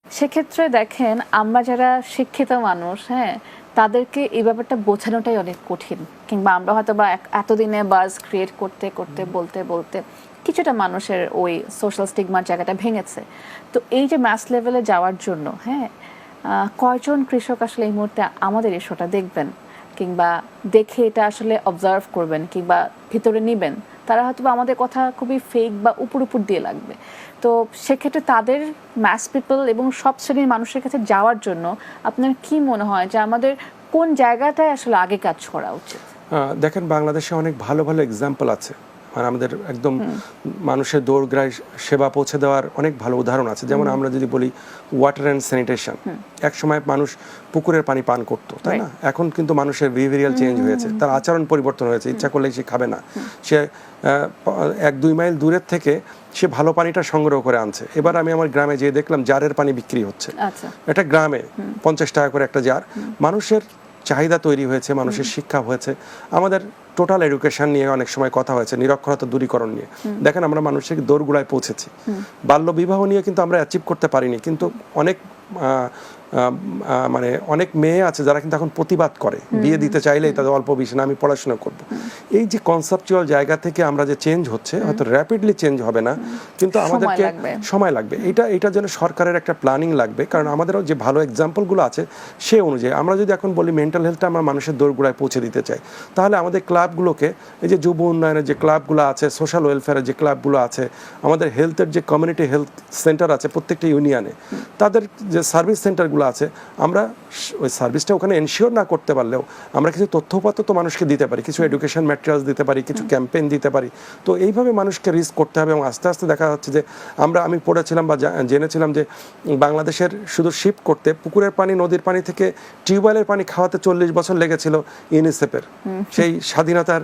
সেক্ষেত্রে দেখেন, আমরা যারা শিক্ষিত মানুষ, হ্যাঁ, তাদেরকে এই ব্যাপারটা বোঝানোটাই অনেক কঠিন, কিংবা আমরা হয়তো বা এতদিনে বাজ ক্রিয়েট করতে করতে বলতে কিছুটা মানুষের ওই সোশ্যাল স্টিগমার জায়গাটা ভেঙেছে। তো এই যে ম্যাস লেভেলে যাওয়ার জন্য, হ্যাঁ, কয়জন কৃষক আসলে এই মুহূর্তে আমাদের এই শোটা দেখবেন, কিংবা দেখে এটা আসলে অবজার্ভ করবেন, কিংবা ভিতরে নিবেন, তারা হয়তো আমাদের কথা খুবই ফেক বা উপর দিয়ে লাগবে। তো সেক্ষেত্রে তাদের ম্যাস পিপল এবং সব শ্রেণীর মানুষের কাছে যাওয়ার জন্য আপনার কি মনে হয় যে আমাদের কোন জায়গাটায় আসলে আগে কাজ করা উচিত? দেখেন, বাংলাদেশে অনেক ভালো ভালো এক্সাম্পল আছে, মানে আমাদের একদম মানুষের দোরগোড়ায় সেবা পৌঁছে দেওয়ার অনেক ভালো উদাহরণ আছে। যেমন আমরা যদি বলি ওয়াটার অ্যান্ড স্যানিটেশন, এক সময় মানুষ পুকুরের পানি পান করতো, তাই না? এখন কিন্তু মানুষের বিহেভিয়ারাল চেঞ্জ হয়েছে, তার আচরণ পরিবর্তন হয়েছে, ইচ্ছা করলে সে খাবে না, সে 1-2 মাইল দূরের থেকে সে ভালো পানিটা সংগ্রহ করে আনছে। এবার আমি আমার গ্রামে যেয়ে দেখলাম জারের পানি বিক্রি হচ্ছে, এটা গ্রামে 50 টাকা করে একটা জার। মানুষের চাহিদা তৈরি হয়েছে, মানুষের শিক্ষা হয়েছে, আমাদের টোটাল এডুকেশন নিয়ে অনেক সময় কথা হয়েছে, নিরক্ষরতা দূরীকরণ নিয়ে। দেখেন, আমরা মানুষের দোরগোড়ায় পৌঁছেছি। বাল্য বিবাহ নিয়ে কিন্তু আমরা অ্যাচিভ করতে পারিনি, কিন্তু অনেক মানে অনেক মেয়ে আছে যারা কিন্তু এখন প্রতিবাদ করে, বিয়ে দিতে চাইলেই তাদের অল্প বয়সে না, আমি পড়াশোনা করব। এই যে কনসেপচুয়াল জায়গা থেকে আমরা যে চেঞ্জ হচ্ছে, হয়তো র্যাপিডলি চেঞ্জ হবে না, কিন্তু আমাদেরকে সময় লাগবে। এটার জন্য সরকারের একটা প্ল্যানিং লাগবে, কারণ আমাদেরও যে ভালো এক্সাম্পলগুলো আছে সে অনুযায়ী আমরা যদি এখন বলি মেন্টাল হেলথটা আমরা মানুষের দোরগোড়ায় পৌঁছে দিতে চাই, তাহলে আমাদের ক্লাবগুলোকে, এই যে যুব উন্নয়নের যে ক্লাবগুলো আছে, সোশ্যাল ওয়েলফেয়ারের যে ক্লাবগুলো আছে, আমাদের হেলথের যে কমিউনিটি হেলথ সেন্টার আছে প্রত্যেকটা ইউনিয়নে, তাদের যে সার্ভিস সেন্টারগুলো আছে, আমরা ওই সার্ভিসটা ওখানে এনশিওর না করতে পারলেও আমরা কিছু তথ্যপত্র তো মানুষকে দিতে পারি, কিছু এডুকেশন ম্যাটেরিয়ালস দিতে পারি, কিছু ক্যাম্পেইন দিতে পারি। তো এইভাবে মানুষকে রিস্ক করতে হবে, এবং আস্তে আস্তে দেখা যাচ্ছে যে আমি পড়েছিলাম বা জেনেছিলাম যে বাংলাদেশের শুধু শিফট করতে পুকুরের পানি, নদীর পানি থেকে টিউবওয়েলের পানি খাওয়াতে 40 বছর লেগেছিল ইউনিসেফের। সেই স্বাধীনতার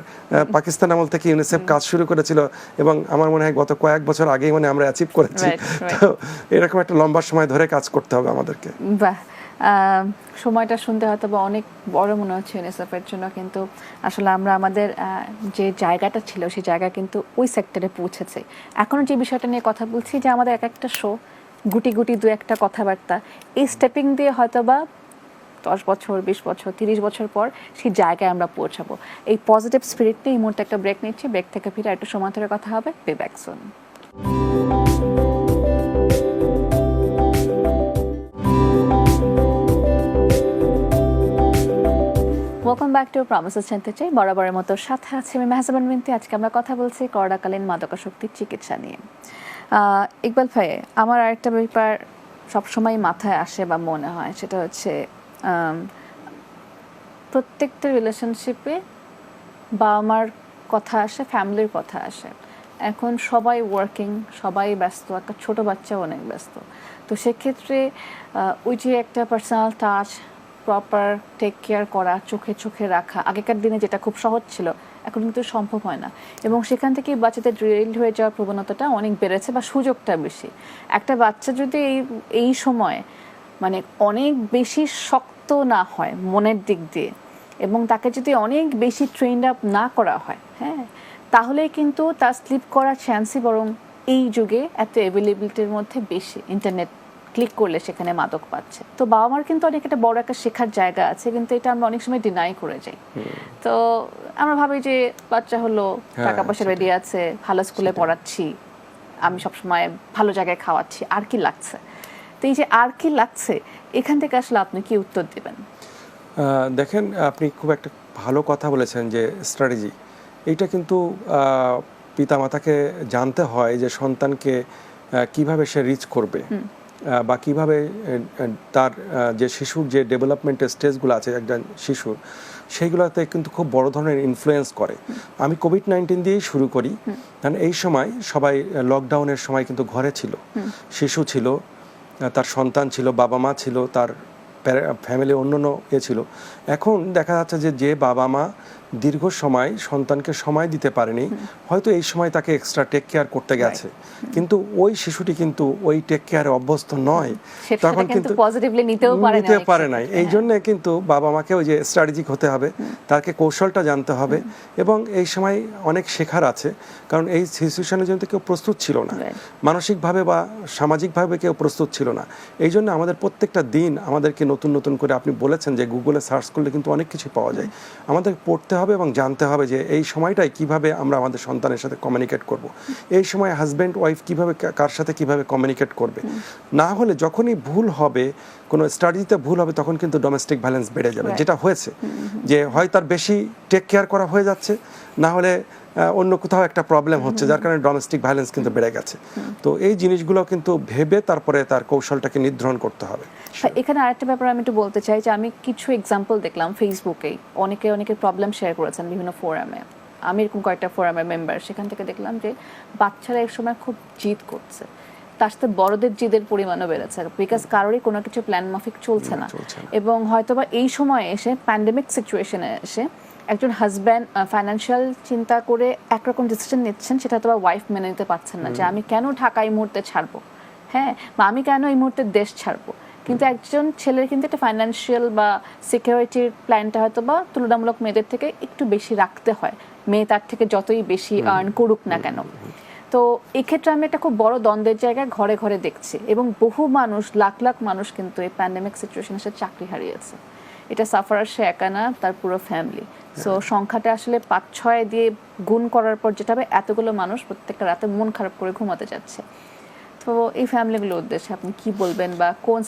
পাকিস্তান আমল থেকে ইউনিসেফ কাজ শুরু করেছিল, এবং আমার মনে হয় গত কয়েক বছর আগেই মানে আমরা অ্যাচিভ করেছি। তো এরকম একটা লম্বা সময় ধরে কাজ করতে হবে আমাদেরকে। বাহ, সময়টা শুনতে হয়তো বা অনেক বড় মনে হচ্ছে ইউনিসেফের জন্য, কিন্তু আসলে আমরা আমাদের যে জায়গাটা ছিল সেই জায়গা কিন্তু ওই সেক্টরে পৌঁছেছে। এখনও যে বিষয়টা নিয়ে কথা বলছি, যে আমাদের এক একটা শো গুটি গুটি 2-1টা কথাবার্তা, এই স্টেপিং দিয়ে হয়তো বা 10 বছর, 20 বছর, 30 বছর পর সেই জায়গায় আমরা পৌঁছাবো। এই পজিটিভ স্পিরিট নিয়ে এই মুহূর্তে একটা ব্রেক নিচ্ছি, ব্রেক থেকে ফিরে একটু সময় ধরে কথা হবে। Be back soon. Welcome back to promises জানতে চাই বরাবরের মতো সাথে আছে আমি মেহজাবান বিনতি। আজকে আমরা কথা বলছি করোনাকালীন মাদকাসক্তির চিকিৎসা নিয়ে। ইকবাল ভাই, আমার আরেকটা ব্যাপার সবসময় মাথায় আসে বা মনে হয়, সেটা হচ্ছে প্রত্যেকটা রিলেশনশিপে বাবা মার কথা আসে, ফ্যামিলির কথা আসে। এখন সবাই ওয়ার্কিং, সবাই ব্যস্ত, একটা ছোট বাচ্চাও অনেক ব্যস্ত। তো সেক্ষেত্রে ওই যে একটা personal touch, proper take care করা, চোখে চোখে রাখা, আগেকার দিনে যেটা খুব সহজ ছিল এখন কিন্তু সম্ভব হয় না। এবং সেখান থেকে বাচ্চাদের ড্রিল্ড হয়ে যাওয়ার প্রবণতাটা অনেক বেড়েছে বা সুযোগটা বেশি। একটা বাচ্চা যদি এই সময় মানে অনেক বেশি শক্ত না হয় মনের দিক দিয়ে, এবং তাকে যদি অনেক বেশি ট্রেন্ড আপ না করা হয়, হ্যাঁ, তাহলে কিন্তু তার স্লিপ করার চান্সই বরং এই যুগে এত অ্যাভেলেবিলিটির মধ্যে বেশি। ইন্টারনেট ক্লিক করলে সেখানে মাদক পাচ্ছে। তো বাবা মার কিন্তু অনেক একটা বড় একটা শেখার জায়গা আছে, কিন্তু এটা আমরা অনেক সময় ডিনাই করে যাই। তো আমরা ভাবি যে বাচ্চা হলো, টাকা পয়সা রেডি আছে, ভালো স্কুলে পড়াচ্ছি, আমি সবসময় ভালো জায়গায় খাওয়াচ্ছি, আর কি লাগছে? তো এই যে আর কি লাগছে, এখান থেকে আসলে আপনি কি উত্তর দেবেন? দেখেন, আপনি খুব একটা ভালো কথা বলেছেন যে স্ট্র্যাটেজি, এইটা কিন্তু পিতামাতাকে জানতে হয় যে সন্তানকে কিভাবে সে রিচ করবে বা কিভাবে তার যে শিশুর যে ডেভেলপমেন্টের স্টেজগুলো আছে একজন শিশুর, সেইগুলোতে কিন্তু খুব বড় ধরনের ইনফ্লুয়েন্স করে। আমি কোভিড-19 দিয়েই শুরু করি, কারণ এই সময় সবাই লকডাউনের সময় কিন্তু ঘরে ছিল, শিশু ছিল, তার সন্তান ছিল, বাবা মা ছিল, তার ফ্যামিলি অন্যান্য ছিল। এখন দেখা যাচ্ছে যে বাবা মা দীর্ঘ সময় সন্তানকে সময় দিতে পারেনি, হয়তো এই সময় তাকে এক্সট্রা টেক কেয়ার করতে গেছে, কিন্তু ওই শিশুটি কিন্তু ওই টেক কেয়ারে অভ্যস্ত নয়, তখন কিন্তু পজিটিভলি নিতেও পারে নাই। এই জন্য কিন্তু বাবা মাকে ওই যে স্ট্র্যাটেজিক হতে হবে, তাকে কৌশলটা জানতে হবে, এবং এই সময় অনেক শেখার আছে, কারণ এই সিচুয়েশনের জন্য কেউ প্রস্তুত ছিল না, মানসিকভাবে বা সামাজিকভাবে কেউ প্রস্তুত ছিল না। এই জন্য আমাদের প্রত্যেকটা দিন আমাদেরকে নতুন নতুন করে, আপনি বলেছেন যে গুগলে সার্চ করলে কিন্তু অনেক কিছু পাওয়া যায়, আমাদের পড়তে হবে এবং জানতে হবে যে এই সময়টাই কিভাবে আমরা আমাদের সন্তানের সাথে কমিউনিকেট করব, এই সময় হাজব্যান্ড ওয়াইফ কিভাবে কার সাথে কিভাবে কমিউনিকেট করবে। না হলে যখনই ভুল হবে, কোনো স্টাডিতে ভুল হবে, তখন কিন্তু ডোমেস্টিক ভায়োলেন্স বেড়ে যাবে, যেটা হয়েছে, যে হয় তার বেশি টেক কেয়ার করা হয়ে যাচ্ছে, না হলে অন্য কোথাও একটা প্রবলেম হচ্ছে, যার কারণে ডোমেস্টিক ভায়োলেন্স কিন্তু বেড়ে গেছে। তো এই জিনিসগুলো কিন্তু ভেবে তারপরে তার কৌশলটাকে নির্ধারণ করতে হবে। এখানে আরেকটা ব্যাপার আমি একটু বলতে চাই যে আমি কিছু এক্সাম্পল দেখলাম ফেসবুকেই, অনেকের প্রবলেম শেয়ার করেছেন বিভিন্ন ফোরামে, আমি এরকম কয়েকটা ফোরামের মেম্বার, সেখান থেকে দেখলাম যে বাচ্চারা এক সময় খুব জিদ করছে, তার সাথে বড়দের জিদের পরিমাণও বেড়েছে, বিকজ কারোরই কোনো কিছু প্ল্যান মাফিক চলছে না। এবং হয়তোবা এই সময় এসে প্যান্ডেমিক সিচুয়েশনে এসে একজন হাজব্যান্ড ফাইন্যান্সিয়াল চিন্তা করে একরকম ডিসিশন নিচ্ছেন, সেটা হয়তো ওয়াইফ মেনে নিতে পারছেন না, যে আমি কেন ঢাকা এই মুহূর্তে ছাড়বো, হ্যাঁ, বা আমি কেন এই মুহূর্তে দেশ ছাড়বো। কিন্তু একজন ছেলের কিন্তু একটা ফাইন্যান্সিয়াল বা সিকিউরিটির প্ল্যানটা হয়তো বা তুলনামূলক মেয়েদের থেকে একটু বেশি রাখতে হয়, মেয়ে তার থেকে যতই বেশি আর্ন করুক না কেন। তো এক্ষেত্রে আমি একটা খুব বড় দ্বন্দ্বের জায়গায় ঘরে ঘরে দেখছি, এবং বহু মানুষ, লাখ লাখ মানুষ কিন্তু এই প্যান্ডেমিক সিচুয়েশনে এসে চাকরি হারিয়েছে। এটা সাফারার সে একা না, তার পুরো ফ্যামিলি। সো সংখ্যাটা আসলে ৫-৬ দিয়ে গুণ করার পর যেটা হবে, এতগুলো মানুষ প্রত্যেকটা রাতে মন খারাপ করে ঘুমাতে যাচ্ছে। তো এই ফ্যামিলিগুলোর উদ্দেশ্যে আপনি কি বলবেন, বা কোন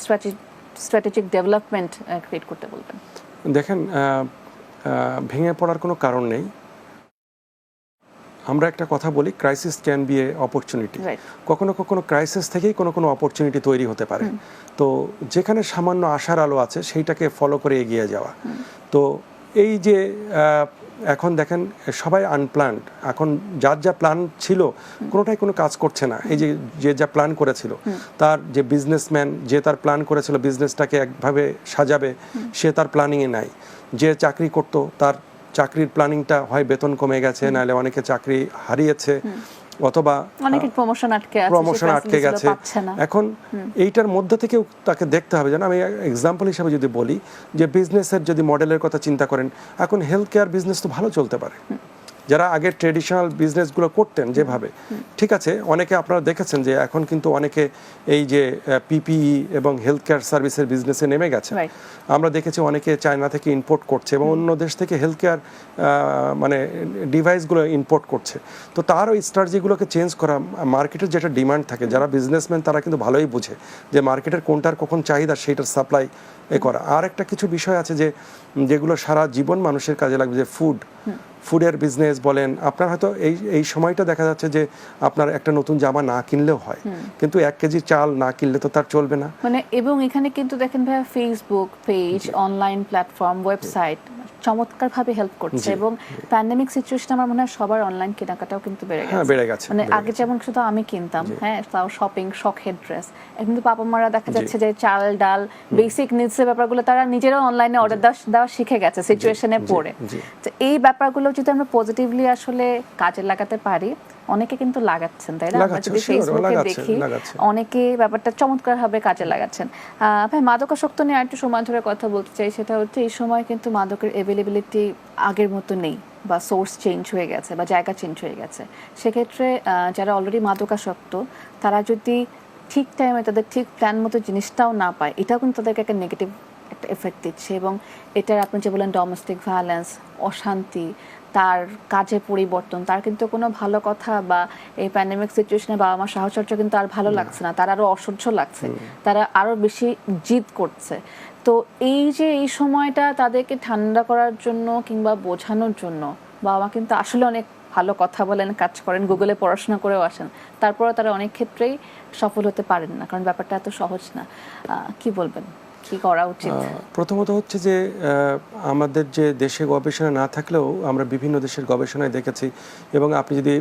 স্ট্র্যাটেজিক ডেভেলপমেন্ট ক্রিয়েট করতে বলবেন? দেখেন, ভেঙে পড়ার কোনো কারণ নেই। আমরা একটা কথা বলি, crisis can B A opportunity. কখনো কখনো ক্রাইসিস থেকেই কোনো অপরচুনিটি তৈরি হতে পারে। তো যেখানে সামান্য আশার আলো আছে, সেইটাকে ফলো করে এগিয়ে যাওয়া। তো এই যে এখন দেখেন সবাই আনপ্ল্যান্ড, এখন যার যা প্ল্যান ছিল কোনোটাই কোনো কাজ করছে না। এই যে যা প্ল্যান করেছিল, তার যে বিজনেসম্যান, যে তার প্ল্যান করেছিল বিজনেসটাকে একভাবে সাজাবে, সে তার প্ল্যানিংয়ে নাই। যে চাকরি করতো, তার চাকরির প্ল্যানিংটা হয় বেতন কমে গেছে, নাহলে অনেকে চাকরি হারিয়েছে, অথবা অনেকের প্রমোশন আটকে গেছে। এখন এইটার মধ্যে থেকেও তাকে দেখতে হবে। যেন আমি এক্সাম্পল হিসাবে যদি বলি, যে বিজনেসের যদি মডেলের কথা চিন্তা করেন, এখন হেলথ কেয়ার বিজনেস তো ভালো চলতে পারে, যারা আগে ট্রেডিশনাল বিজনেসগুলো করতেন যেভাবে, ঠিক আছে, অনেকে আপনারা দেখেছেন যে এখন কিন্তু অনেকে এই যে পিপিই এবং হেলথ কেয়ার সার্ভিসের বিজনেসে নেমে গেছে। আমরা দেখেছি অনেকে চায়না থেকে ইম্পোর্ট করছে এবং অন্য দেশ থেকে হেলথ কেয়ার মানে ডিভাইসগুলো ইম্পোর্ট করছে। তো তার ওই স্ট্র্যাটেজিগুলোকে চেঞ্জ করা, মার্কেটের যেটা ডিমান্ড থাকে, যারা বিজনেসম্যান তারা কিন্তু ভালোই বুঝে যে মার্কেটের কোনটার কখন চাহিদা সেইটার সাপ্লাই করা। আর একটা কিছু বিষয় আছে যে যেগুলো সারা জীবন মানুষের কাজে লাগবে, যে ফুডের বিজনেস বলেন, আপনার হয়তো এই সময়টা দেখা যাচ্ছে যে আপনার একটা নতুন জামা না কিনলেও হয়, কিন্তু 1 কেজি চাল না কিনলে তো তার চলবে না। মানে এবং এখানে কিন্তু দেখেন ভাইয়া Facebook page, online platform, website চমৎকারভাবে হেল্প করছে এবং প্যান্ডেমিক সিচুয়েশন আমার মনে হয় সবার অনলাইন কেনাকাটাও কিন্তু বেড়ে গেছে। মানে আগে যেমন শুধু আমি কিনতাম, হ্যাঁ, তাও শপিং, শখের ড্রেস, কিন্তু বাবা মারা দেখা যাচ্ছে যে চাল ডাল বেসিক নিডসের ব্যাপারগুলো তারা নিজেরাও অনলাইনে অর্ডার দেওয়া শিখে গেছে সিচুয়েশনে পড়ে। তো এই ব্যাপারগুলো যদি আমরা পজিটিভলি আসলে কাজে লাগাতে পারি, অনেকে কিন্তু লাগাচ্ছেন, তাই না? আমরা যদি ফেসবুকে দেখি অনেকে ব্যাপারটা চমৎকারভাবে কাজে লাগাচ্ছেন। ভাই, মাদকাসক্ত নিয়ে আরেকটু সময় ধরে কথা বলতে চাই, সেটা হচ্ছে এই সময় কিন্তু মাদকের অ্যাভেলেবিলিটি আগের মতো নেই, বা সোর্স চেঞ্জ হয়ে গেছে বা জায়গা চেঞ্জ হয়ে গেছে। সেক্ষেত্রে যারা অলরেডি মাদকাসক্ত তারা যদি ঠিক টাইমে তাদের ঠিক প্ল্যান মতো জিনিসটাও না পায়, এটাও কিন্তু তাদেরকে একটা নেগেটিভ একটা এফেক্ট দিচ্ছে। এবং এটার আপনি যে বলেন ডোমেস্টিক ভায়োলেন্স, অশান্তি, তার কাজে পরিবর্তন, তার কিন্তু কোনো ভালো কথা বা এই প্যান্ডেমিক সিচুয়েশনে বাবা মার সাহচর্য কিন্তু আর ভালো লাগছে না, তার আরো অসহ্য লাগছে, তারা আরো বেশি জিদ করছে। তো এই যে এই সময়টা তাদেরকে ঠান্ডা করার জন্য কিংবা বোঝানোর জন্য বাবা মা কিন্তু আসলে অনেক ভালো কথা বলেন, কাজ করেন, গুগলে পড়াশোনা করেও আসেন, তারপরে তারা অনেক ক্ষেত্রেই সফল হতে পারেন না, কারণ ব্যাপারটা এত সহজ না। কি বলবেন, কি করা উচিত? প্রথমত হচ্ছে যে আমাদের যে দেশে গবেষণা না থাকলেও আমরা বিভিন্ন দেশের গবেষণায় দেখেছি, এবং আপনি যদি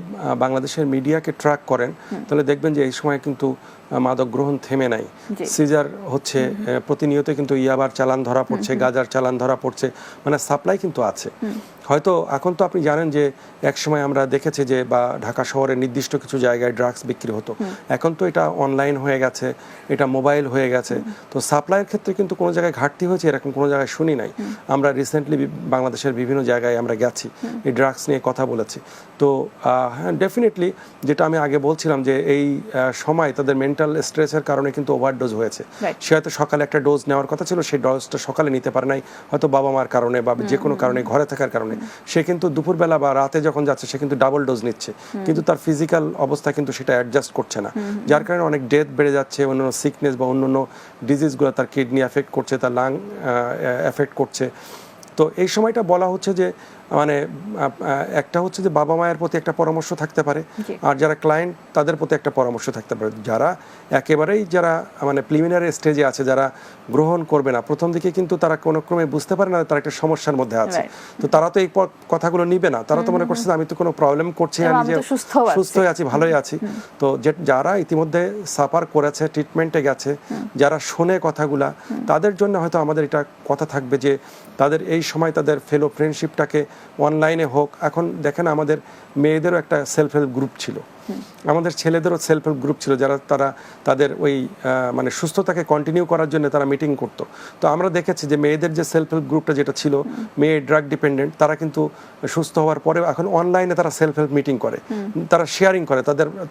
বাংলাদেশের মিডিয়াকে ট্র্যাক করেন তাহলে দেখবেন যে এই সময় কিন্তু মাদক গ্রহণ থেমে নাই। সিজার হচ্ছে প্রতিনিয়ত, কিন্তু ইয়াবার চালান ধরা পড়ছে, গাজার চালান ধরা পড়ছে, মানে সাপ্লাই কিন্তু আছে। হয়তো এখন তো আপনি জানেন যে এক সময় আমরা দেখেছি যে বা ঢাকা শহরের নির্দিষ্ট কিছু জায়গায় ড্রাগস বিক্রি হতো, এখন তো এটা অনলাইন হয়ে গেছে, এটা মোবাইল হয়ে গেছে। তো সাপ্লাইয়ের ক্ষেত্রে কিন্তু কোনো জায়গায় ঘাটতি হয়েছে এরকম কোনো জায়গায় শুনি নাই। আমরা রিসেন্টলি বাংলাদেশের বিভিন্ন জায়গায় আমরা গেছি, এই ড্রাগস নিয়ে কথা বলেছি। তো হ্যাঁ, ডেফিনেটলি যেটা আমি আগে বলছিলাম যে এই সময় তাদের মেন্টাল স্ট্রেসের কারণে কিন্তু ওভারডোজ হয়েছে। সে হয়তো সকালে একটা ডোজ নেওয়ার কথা ছিল, সেই ডোজটা সকালে নিতে পারে নাই, হয়তো বাবা মার কারণে বা যে কোনো কারণে, ঘরে থাকার কারণে। সে কিন্তু দুপুরবেলা বা রাতে যখন যাচ্ছে সে কিন্তু ডাবল ডোজ নিচ্ছে, কিন্তু তার ফিজিক্যাল অবস্থা কিন্তু সেটা অ্যাডজাস্ট করছে না, যার কারণে অনেক ডেথ বেড়ে যাচ্ছে, অন্যান্য সিকনেস বা অন্যান্য ডিজিজগুলো তার কিডনি এফেক্ট করছে, তার লাং এফেক্ট করছে। তো এই সময়টা বলা হচ্ছে যে মানে একটা হচ্ছে যে বাবা মায়ের প্রতি একটা পরামর্শ থাকতে পারে, আর যারা ক্লায়েন্ট তাদের প্রতি একটা পরামর্শ থাকতে পারে। যারা একেবারেই যারা মানে প্রিলিমিনারি স্টেজে আছে, যারা গ্রহণ করবে না, প্রথম দিকে কিন্তু তারা কোনো ক্রমে বুঝতে পারে না তারা একটা সমস্যার মধ্যে আছে, তো তারা তো এই কথাগুলো নিবে না, তারা তো মনে করছে আমি তো কোনো প্রবলেম করছি না, নিজে সুস্থ হয়ে আছি, ভালোই আছি। তো যারা ইতিমধ্যে সাফার করেছে, ট্রিটমেন্টে গেছে, যারা শোনে কথাগুলা, তাদের জন্য হয়তো আমাদের এটা কথা থাকবে যে তাদের এই সময় তাদের ফেলো ফ্রেন্ডশিপটাকে অনলাইনে হোক। এখন দেখেন আমাদের মেয়েদেরও একটা সেলফ হেল্প গ্রুপ ছিল, আমাদের ছেলেদেরও সেলফ হেল্প গ্রুপ ছিল, যারা তাদের ওই মানে সুস্থতাকে কন্টিনিউ করার জন্য তারা মিটিং করতো। তো আমরা দেখেছি যে মেয়েদের যে সেলফ হেল্প গ্রুপটা যেটা ছিল, মেয়ে ড্রাগ ডিপেন্ডেন্ট, তারা কিন্তু সুস্থ হওয়ার পরেও এখন অনলাইনে তারা সেলফ হেল্প মিটিং করে, তারা শেয়ারিং করে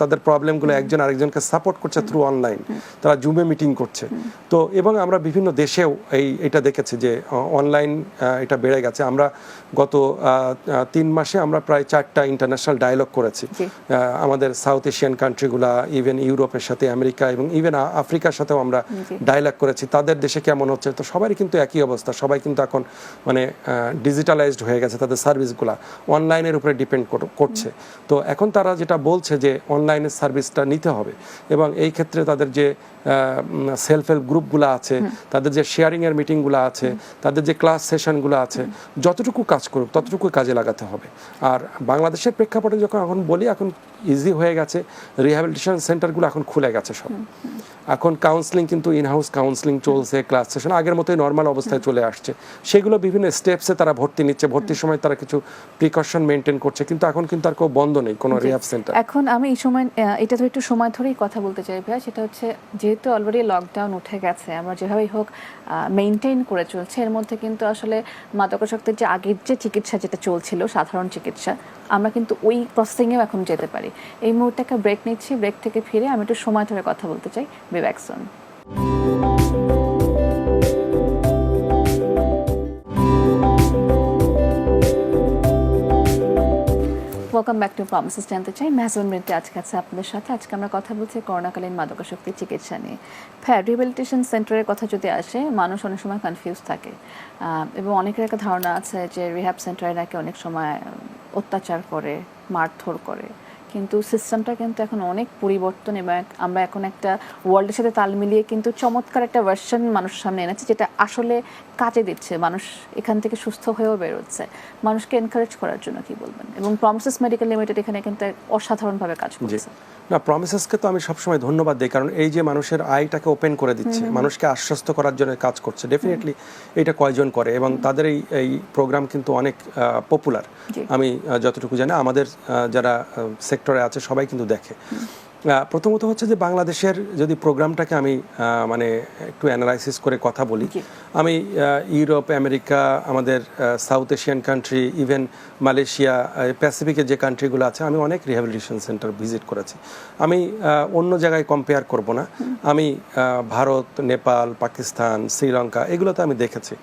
তাদের প্রবলেমগুলো, একজন আরেকজনকে সাপোর্ট করছে থ্রু অনলাইন, তারা জুমে মিটিং করছে। তো এবং আমরা বিভিন্ন দেশেও এটা দেখেছি যে অনলাইন এটা বেড়ে গেছে। আমরা গত 3 মাসে আমরা প্রায় 4টা ইন্টারন্যাশনাল ডায়ালগ করেছি, আমাদের সাউথ এশিয়ান কান্ট্রিগুলা, ইভেন ইউরোপের সাথে, আমেরিকা এবং ইভেন আফ্রিকার সাথেও আমরা ডায়ালগ করেছি, তাদের দেশে কেমন হচ্ছে। তো সবারই কিন্তু একই অবস্থা, সবাই কিন্তু এখন মানে ডিজিটালাইজড হয়ে গেছে, তাদের সার্ভিসগুলা অনলাইনের উপরে ডিপেন্ড করছে। তো এখন তারা যেটা বলছে যে অনলাইনের সার্ভিসটা নিতে হবে, এবং এই ক্ষেত্রে তাদের যে সেলফ হেল্প গ্রুপগুলো আছে, তাদের যে শেয়ারিংয়ের মিটিংগুলো আছে, তাদের যে ক্লাস সেশনগুলো আছে, যতটুকু কাজ করুক ততটুকু কাজে লাগাতে হবে। আর বাংলাদেশের প্রেক্ষাপটে যখন এখন বলি, এখন ইজি হয়ে গেছে, রিহ্যাবিলিটেশন সেন্টারগুলো এখন খুলে গেছে সব। এখন কাউন্সিলিং কিন্তু ইনহাউস কাউন্সিলিং চলছে, ক্লাস সেশন আগের মতোই নর্মাল অবস্থায় চলে আসছে। সেগুলো বিভিন্ন স্টেপসে তারা ভর্তি নিচ্ছে, ভর্তির সময় তারা কিছু প্রিকশন মেনটেন করছে, কিন্তু এখন কিন্তু আর কেউ বন্ধ নেই কোনো রিহ্যাব সেন্টার। এখন আমি এই সময় এটা তো একটু সময় ধরেই কথা বলতে চাই ভাইয়া, সেটা হচ্ছে যেহেতু অলরেডি লকডাউন উঠে গেছে, আমরা যেভাবেই হোক মেনটেন করে চলছে, এর মধ্যে কিন্তু আসলে মাদকাসক্তির যে আগের যে চিকিৎসা যেটা চলছিল সাধারণ চিকিৎসা, আমরা কিন্তু ওই প্রসেসিংয়েও এখন যেতে পারি। এই মুহূর্তে একটা ব্রেক নিচ্ছি, ব্রেক থেকে ফিরে আমি একটু সময় ধরে কথা বলতে চাই। Be back soon. Welcome back to promises জানতে চাই। মেহজাবিন মৃত্যু আজকে আছে আপনাদের সাথে। আজকে আমরা কথা বলছি করোনাকালীন মাদকাসক্তির চিকিৎসা নিয়ে। রিহ্যাবিলিটেশন সেন্টারের কথা যদি আসে, মানুষ অনেক সময় কনফিউজ থাকে এবং অনেকের একটা ধারণা আছে যে রিহ্যাব সেন্টারে নাকি অনেক সময় অত্যাচার করে, মারধর করে, কিন্তু সিস্টেমটা কিন্তু এখন অনেক পরিবর্তন এবং আমরা এখন একটা ওয়ার্ল্ডের সাথে তাল মিলিয়ে কিন্তু চমৎকার একটা ভার্সন মানুষের সামনে এনেছি, যেটা আসলে কাজে দিচ্ছে, মানুষ এখান থেকে সুস্থ হয়েও বেরোচ্ছে। মানুষকে এনকারেজ করার জন্য কি বলবেন? এবং প্রমিসেস মেডিকেল লিমিটেড এখানে কিন্তু অসাধারণভাবে কাজ করছে। না, প্রমিসেসকে তো আমি সবসময় ধন্যবাদ দিই, কারণ এই যে মানুষের আইটাকে ওপেন করে দিচ্ছে, মানুষকে আশ্বস্ত করার জন্য কাজ করছে। ডেফিনেটলি এটা কয়জন করে এবং তাদের এই প্রোগ্রাম কিন্তু অনেক পপুলার। আমি যতটুকু জানি আমাদের যারা সেক্টরে আছে সবাই কিন্তু দেখে। প্রথমত হচ্ছে যে বাংলাদেশের যদি প্রোগ্রামটাকে আমি মানে একটু অ্যানালাইসিস করে কথা বলি, আমি ইউরোপ, আমেরিকা, আমাদের south Asian country, even Malaysia, প্যাসিফিকের যে কান্ট্রিগুলো আছে, আমি অনেক রিহ্যাবিলিটেশন সেন্টার ভিজিট করেছি। আমি অন্য জায়গায় কম্পেয়ার করব না, আমি ভারত, নেপাল, পাকিস্তান, শ্রীলঙ্কা এগুলোতে আমি দেখেছি।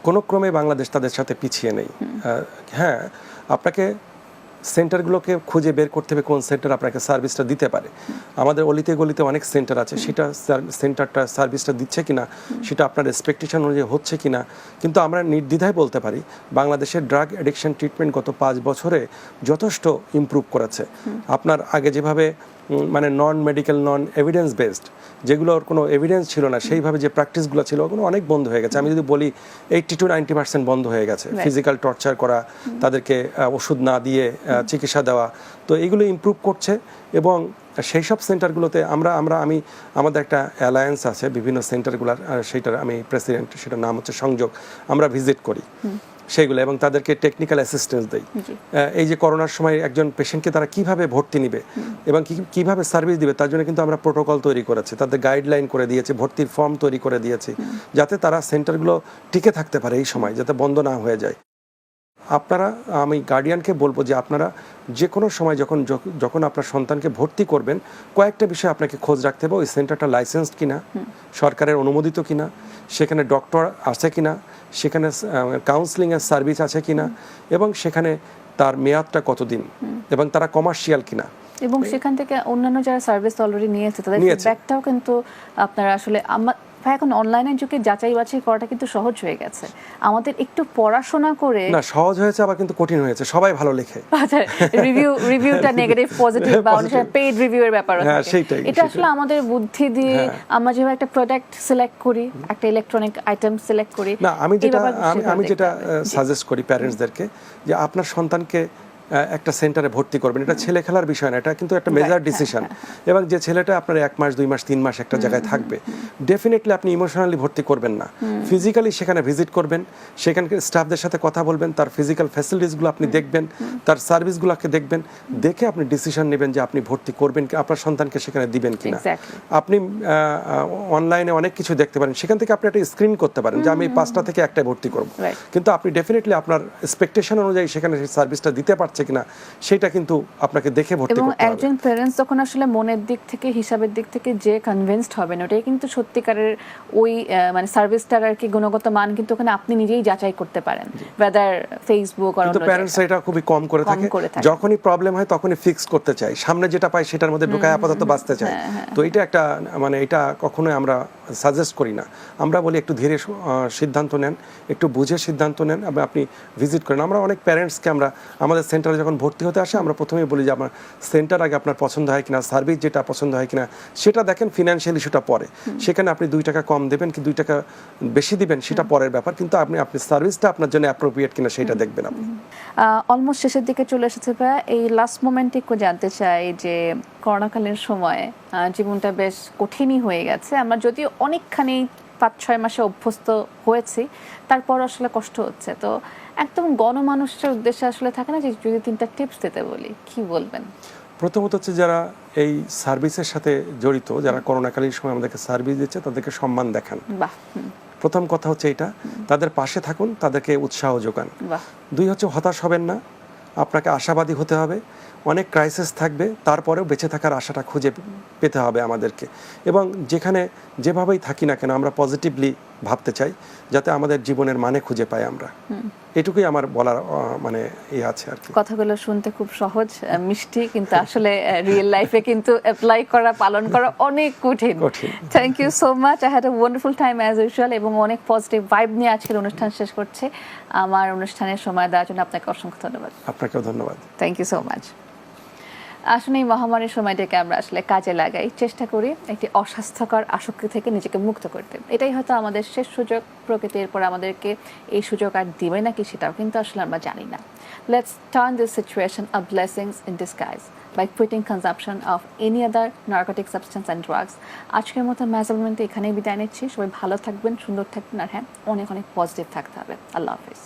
কোনো ক্রমে বাংলাদেশ তাদের সাথে পিছিয়ে নেই। হ্যাঁ, আপনাকে সেন্টারগুলোকে খুঁজে বের করতে হবে কোন সেন্টার আপনাকে সার্ভিসটা দিতে পারে। আমাদের অলিতে গলিতে অনেক সেন্টার আছে, সেটা সেন্টারটা সার্ভিসটা দিচ্ছে কিনা, সেটা আপনার এক্সপেকটেশন অনুযায়ী হচ্ছে কিনা। কিন্তু আমরা নির্দ্বিধায় বলতে পারি বাংলাদেশের ড্রাগ অ্যাডিকশন ট্রিটমেন্ট গত 5 বছরে যথেষ্ট ইমপ্রুভ করেছে। আপনার আগে যেভাবে মানে নন মেডিকেল, নন এভিডেন্স বেসড, যেগুলোর কোনো এভিডেন্স ছিল না, সেইভাবে যে প্র্যাকটিসগুলো ছিল ওগুলো অনেক বন্ধ হয়ে গেছে। আমি যদি বলি 80 to 90% বন্ধ হয়ে গেছে। ফিজিক্যাল টর্চার করা, তাদেরকে ওষুধ না দিয়ে চিকিৎসা দেওয়া, তো এগুলো ইমপ্রুভ করছে। এবং সেই সব সেন্টারগুলোতে আমি আমাদের একটা অ্যালায়েন্স আছে বিভিন্ন সেন্টারগুলোর, সেইটার আমি প্রেসিডেন্ট, সেটার নাম হচ্ছে সংযোগ। আমরা ভিজিট করি সেইগুলো এবং তাদেরকে টেকনিক্যাল অ্যাসিস্ট্যান্স দেই। এই যে করোনার সময় একজন পেশেন্টকে তারা কিভাবে ভর্তি নিবে এবং কিভাবে সার্ভিস দিবে তার জন্য কিন্তু আমরা প্রোটোকল তৈরি করেছি, তাদের গাইডলাইন করে দিয়েছি, ভর্তির ফর্ম তৈরি করে দিয়েছি, যাতে তারা সেন্টারগুলো টিকে থাকতে পারে এই সময়, যাতে বন্ধ না হয়ে যায়। আপনারা, আমি গার্ডিয়ানকে বলবো যে আপনারা যে কোনো সময় যখন আপনার সন্তানকে ভর্তি করবেন, কয়েকটা বিষয় আপনাকে খোঁজ রাখতে হবে। ওই সেন্টারটা লাইসেন্সড কিনা, সরকারের অনুমোদিত কিনা, সেখানে ডক্টর আছে কিনা, সেখানে কাউন্সিলিংয়ের সার্ভিস আছে কিনা, এবং সেখানে তার মেয়াদটা কতদিন, এবং তারা কমার্শিয়াল কিনা। এবং সেখান থেকে অন্যান্য যারা সার্ভিস অলরেডি নিয়েছে তাদের ফিডব্যাকটাও কিন্তু আপনারা আসলে এখন অনলাইনের যুগে যাচাই বাছাই করাটা কিন্তু সহজ হয়ে গেছে। আমাদের একটু পড়াশোনা করে, না সহজ হয়েছে আবার কিন্তু কঠিন হয়েছে, সবাই ভালো লেখে। রিভিউটা নেগেটিভ পজিটিভ বা অনেক সময় পেইড রিভিউ এর ব্যাপার আছে। এটা আসলে আমাদের বুদ্ধি দিয়ে আমরা যেভাবে একটা প্রোডাক্ট সিলেক্ট করি, একটা ইলেকট্রনিক আইটেম সিলেক্ট করি। না, আমি যেটা সাজেস্ট করি প্যারেন্টসদেরকে, যে আপনার সন্তানকে একটা সেন্টারে ভর্তি করবেন, এটা ছেলে খেলার বিষয় না, এটা কিন্তু একটা মেজর ডিসিশন। এবং যে ছেলেটা আপনার 1 মাস 2 মাস 3 মাস একটা জায়গায় থাকবে, ডেফিনেটলি আপনি ইমোশনালি ভর্তি করবেন না, ফিজিক্যালি সেখানে ভিজিট করবেন, সেখানকার স্টাফদের সাথে কথা বলবেন, তার ফিজিক্যাল ফ্যাসিলিটিসগুলো আপনি দেখবেন, তার সার্ভিসগুলোকে দেখবেন, দেখে আপনি ডিসিশন নেবেন যে আপনি ভর্তি করবেন কি, আপনার সন্তানকে সেখানে দিবেন কিনা। আপনি অনলাইনে অনেক কিছু দেখতে পারেন, সেখান থেকে আপনি একটা স্ক্রিন করতে পারেন যে আমি 5টা থেকে 1টায় ভর্তি করব, কিন্তু আপনি ডেফিনেটলি আপনার এক্সপেকটেশন অনুযায়ী সেখানে সেই সার্ভিসটা দিতে পারছে কিনা সেটা কিন্তু আপনাকে দেখে ভর্তি করতে হবে। এবং একজন প্যারেন্টস যখন আসলে মনের দিক থেকে, হিসাবের দিক থেকে যে কনভিন্সড হবেন, ওটাই কিন্তু সত্যিকারের ওই মানে সার্ভিসটার আর কি গুণগত মান কিন্তু ওখানে আপনি নিজেই যাচাই করতে পারেন, ওয়েদার ফেসবুক আর অন্য। কিন্তু প্যারেন্টস এটা খুবই কম করে থাকে, যখনই প্রবলেম হয় তখনই ফিক্স করতে চায়, সামনে যেটা পায় সেটার মধ্যে ঢুকায় আপাতত বাঁচতে চায়। তো এটা একটা মানে এটা কখনোই আমরা সাজেস্ট করি না। আমরা বলি একটু ধীরে সিদ্ধান্ত নেন, একটু বুঝে সিদ্ধান্ত নেন, আপনি ভিজিট করেন। আমরা অনেক প্যারেন্টসকে আমরা আমাদের সেন্টার সেন্টারে যখন ভর্তি হতে আসে আমরা প্রথমেই বলি যে আমার সেন্টার আগে আপনার পছন্দ হয় কিনা, সার্ভিস যেটা পছন্দ হয় কিনা সেটা দেখেন, ফিনান্সিয়াল ইস্যুটা পরে। সেখানে আপনি 2 টাকা কম দেবেন কি 2 টাকা বেশি দিবেন সেটা পরের ব্যাপার, কিন্তু আপনি সার্ভিসটা আপনার জন্য অ্যাপ্রোপ্রিয়েট কিনা সেটা দেখবেন আপনি। অলমোস্ট শেষের দিকে চলে এসেছে ভাইয়া, এই লাস্ট মোমেন্টে একটু জানতে চাই যে করোনাকালীন সময়ে জীবনটা বেশ কঠিনই হয়ে গেছে। আমরা যদিও অনেকখানি 5-6 মাসে অভ্যস্ত হয়েছি, তারপর আসলে কষ্ট হচ্ছে। তো একদম গণমানুষের উদ্দেশ্যে আসলে থাকে না যে যদি 3টা টিপস দিতে বলি, কি বলবেন? প্রথমত হচ্ছে যারা এই সার্ভিসের সাথে জড়িত, যারা করোনাকালীন সময় আমাদেরকে সার্ভিস দিচ্ছে তাদেরকে সম্মান দেখান। বাহ। প্রথম কথা হচ্ছে এটা, তাদের পাশে থাকুন, তাদেরকে উৎসাহ যোগান। বাহ। 2 হচ্ছে হতাশ হবেন না, আপনাকে আশাবাদী হতে হবে। অনেক ক্রাইসিস থাকবে, তারপরেও বেঁচে থাকার আশাটা খুঁজে পেতে হবে আমাদেরকে। এবং যেখানে যেভাবেই থাকি না কেন আমরা পজিটিভলি ভাবতে চাই, যাতে আমাদের জীবনের মানে খুঁজে পাই আমরা। এটুকুই আমার বলার মানে আছে আর কি। কথাগুলো শুনতে খুব সহজ, মিষ্টি, কিন্তু আসলে রিয়েল লাইফে কিন্তু অ্যাপ্লাই করা, পালন করা অনেক কঠিন। Thank you so much, I had a wonderful time as usual, এবং অনেক পজিটিভ ভাইব নিয়ে আজকের অনুষ্ঠান শেষ করছে। আমার অনুষ্ঠানের সময় দেওয়ার জন্য আপনাকে অসংখ্য ধন্যবাদ। আপনাকেও ধন্যবাদ। Thank you so much. আসলে এই মহামারীর সময়টাকে আমরা আসলে কাজে লাগাই, চেষ্টা করি একটি অস্বাস্থ্যকর আসক্তি থেকে নিজেকে মুক্ত করতে। এটাই হয়তো আমাদের শেষ সুযোগ। প্রকৃতি এরপর আমাদেরকে এই সুযোগ আর দিবে নাকি সেটাও কিন্তু আসলে আমরা জানি না। Let's turn this situation a blessings in disguise by quitting consumption of any other narcotic substance and drugs. আজকের মতো মেজারমেন্টে এখানেই বিদায় নিচ্ছি। সবাই ভালো থাকবেন, সুন্দর থাকবেন, আর হ্যাঁ, অনেক অনেক পজিটিভ থাকতে হবে। আল্লাহ হাফিজ।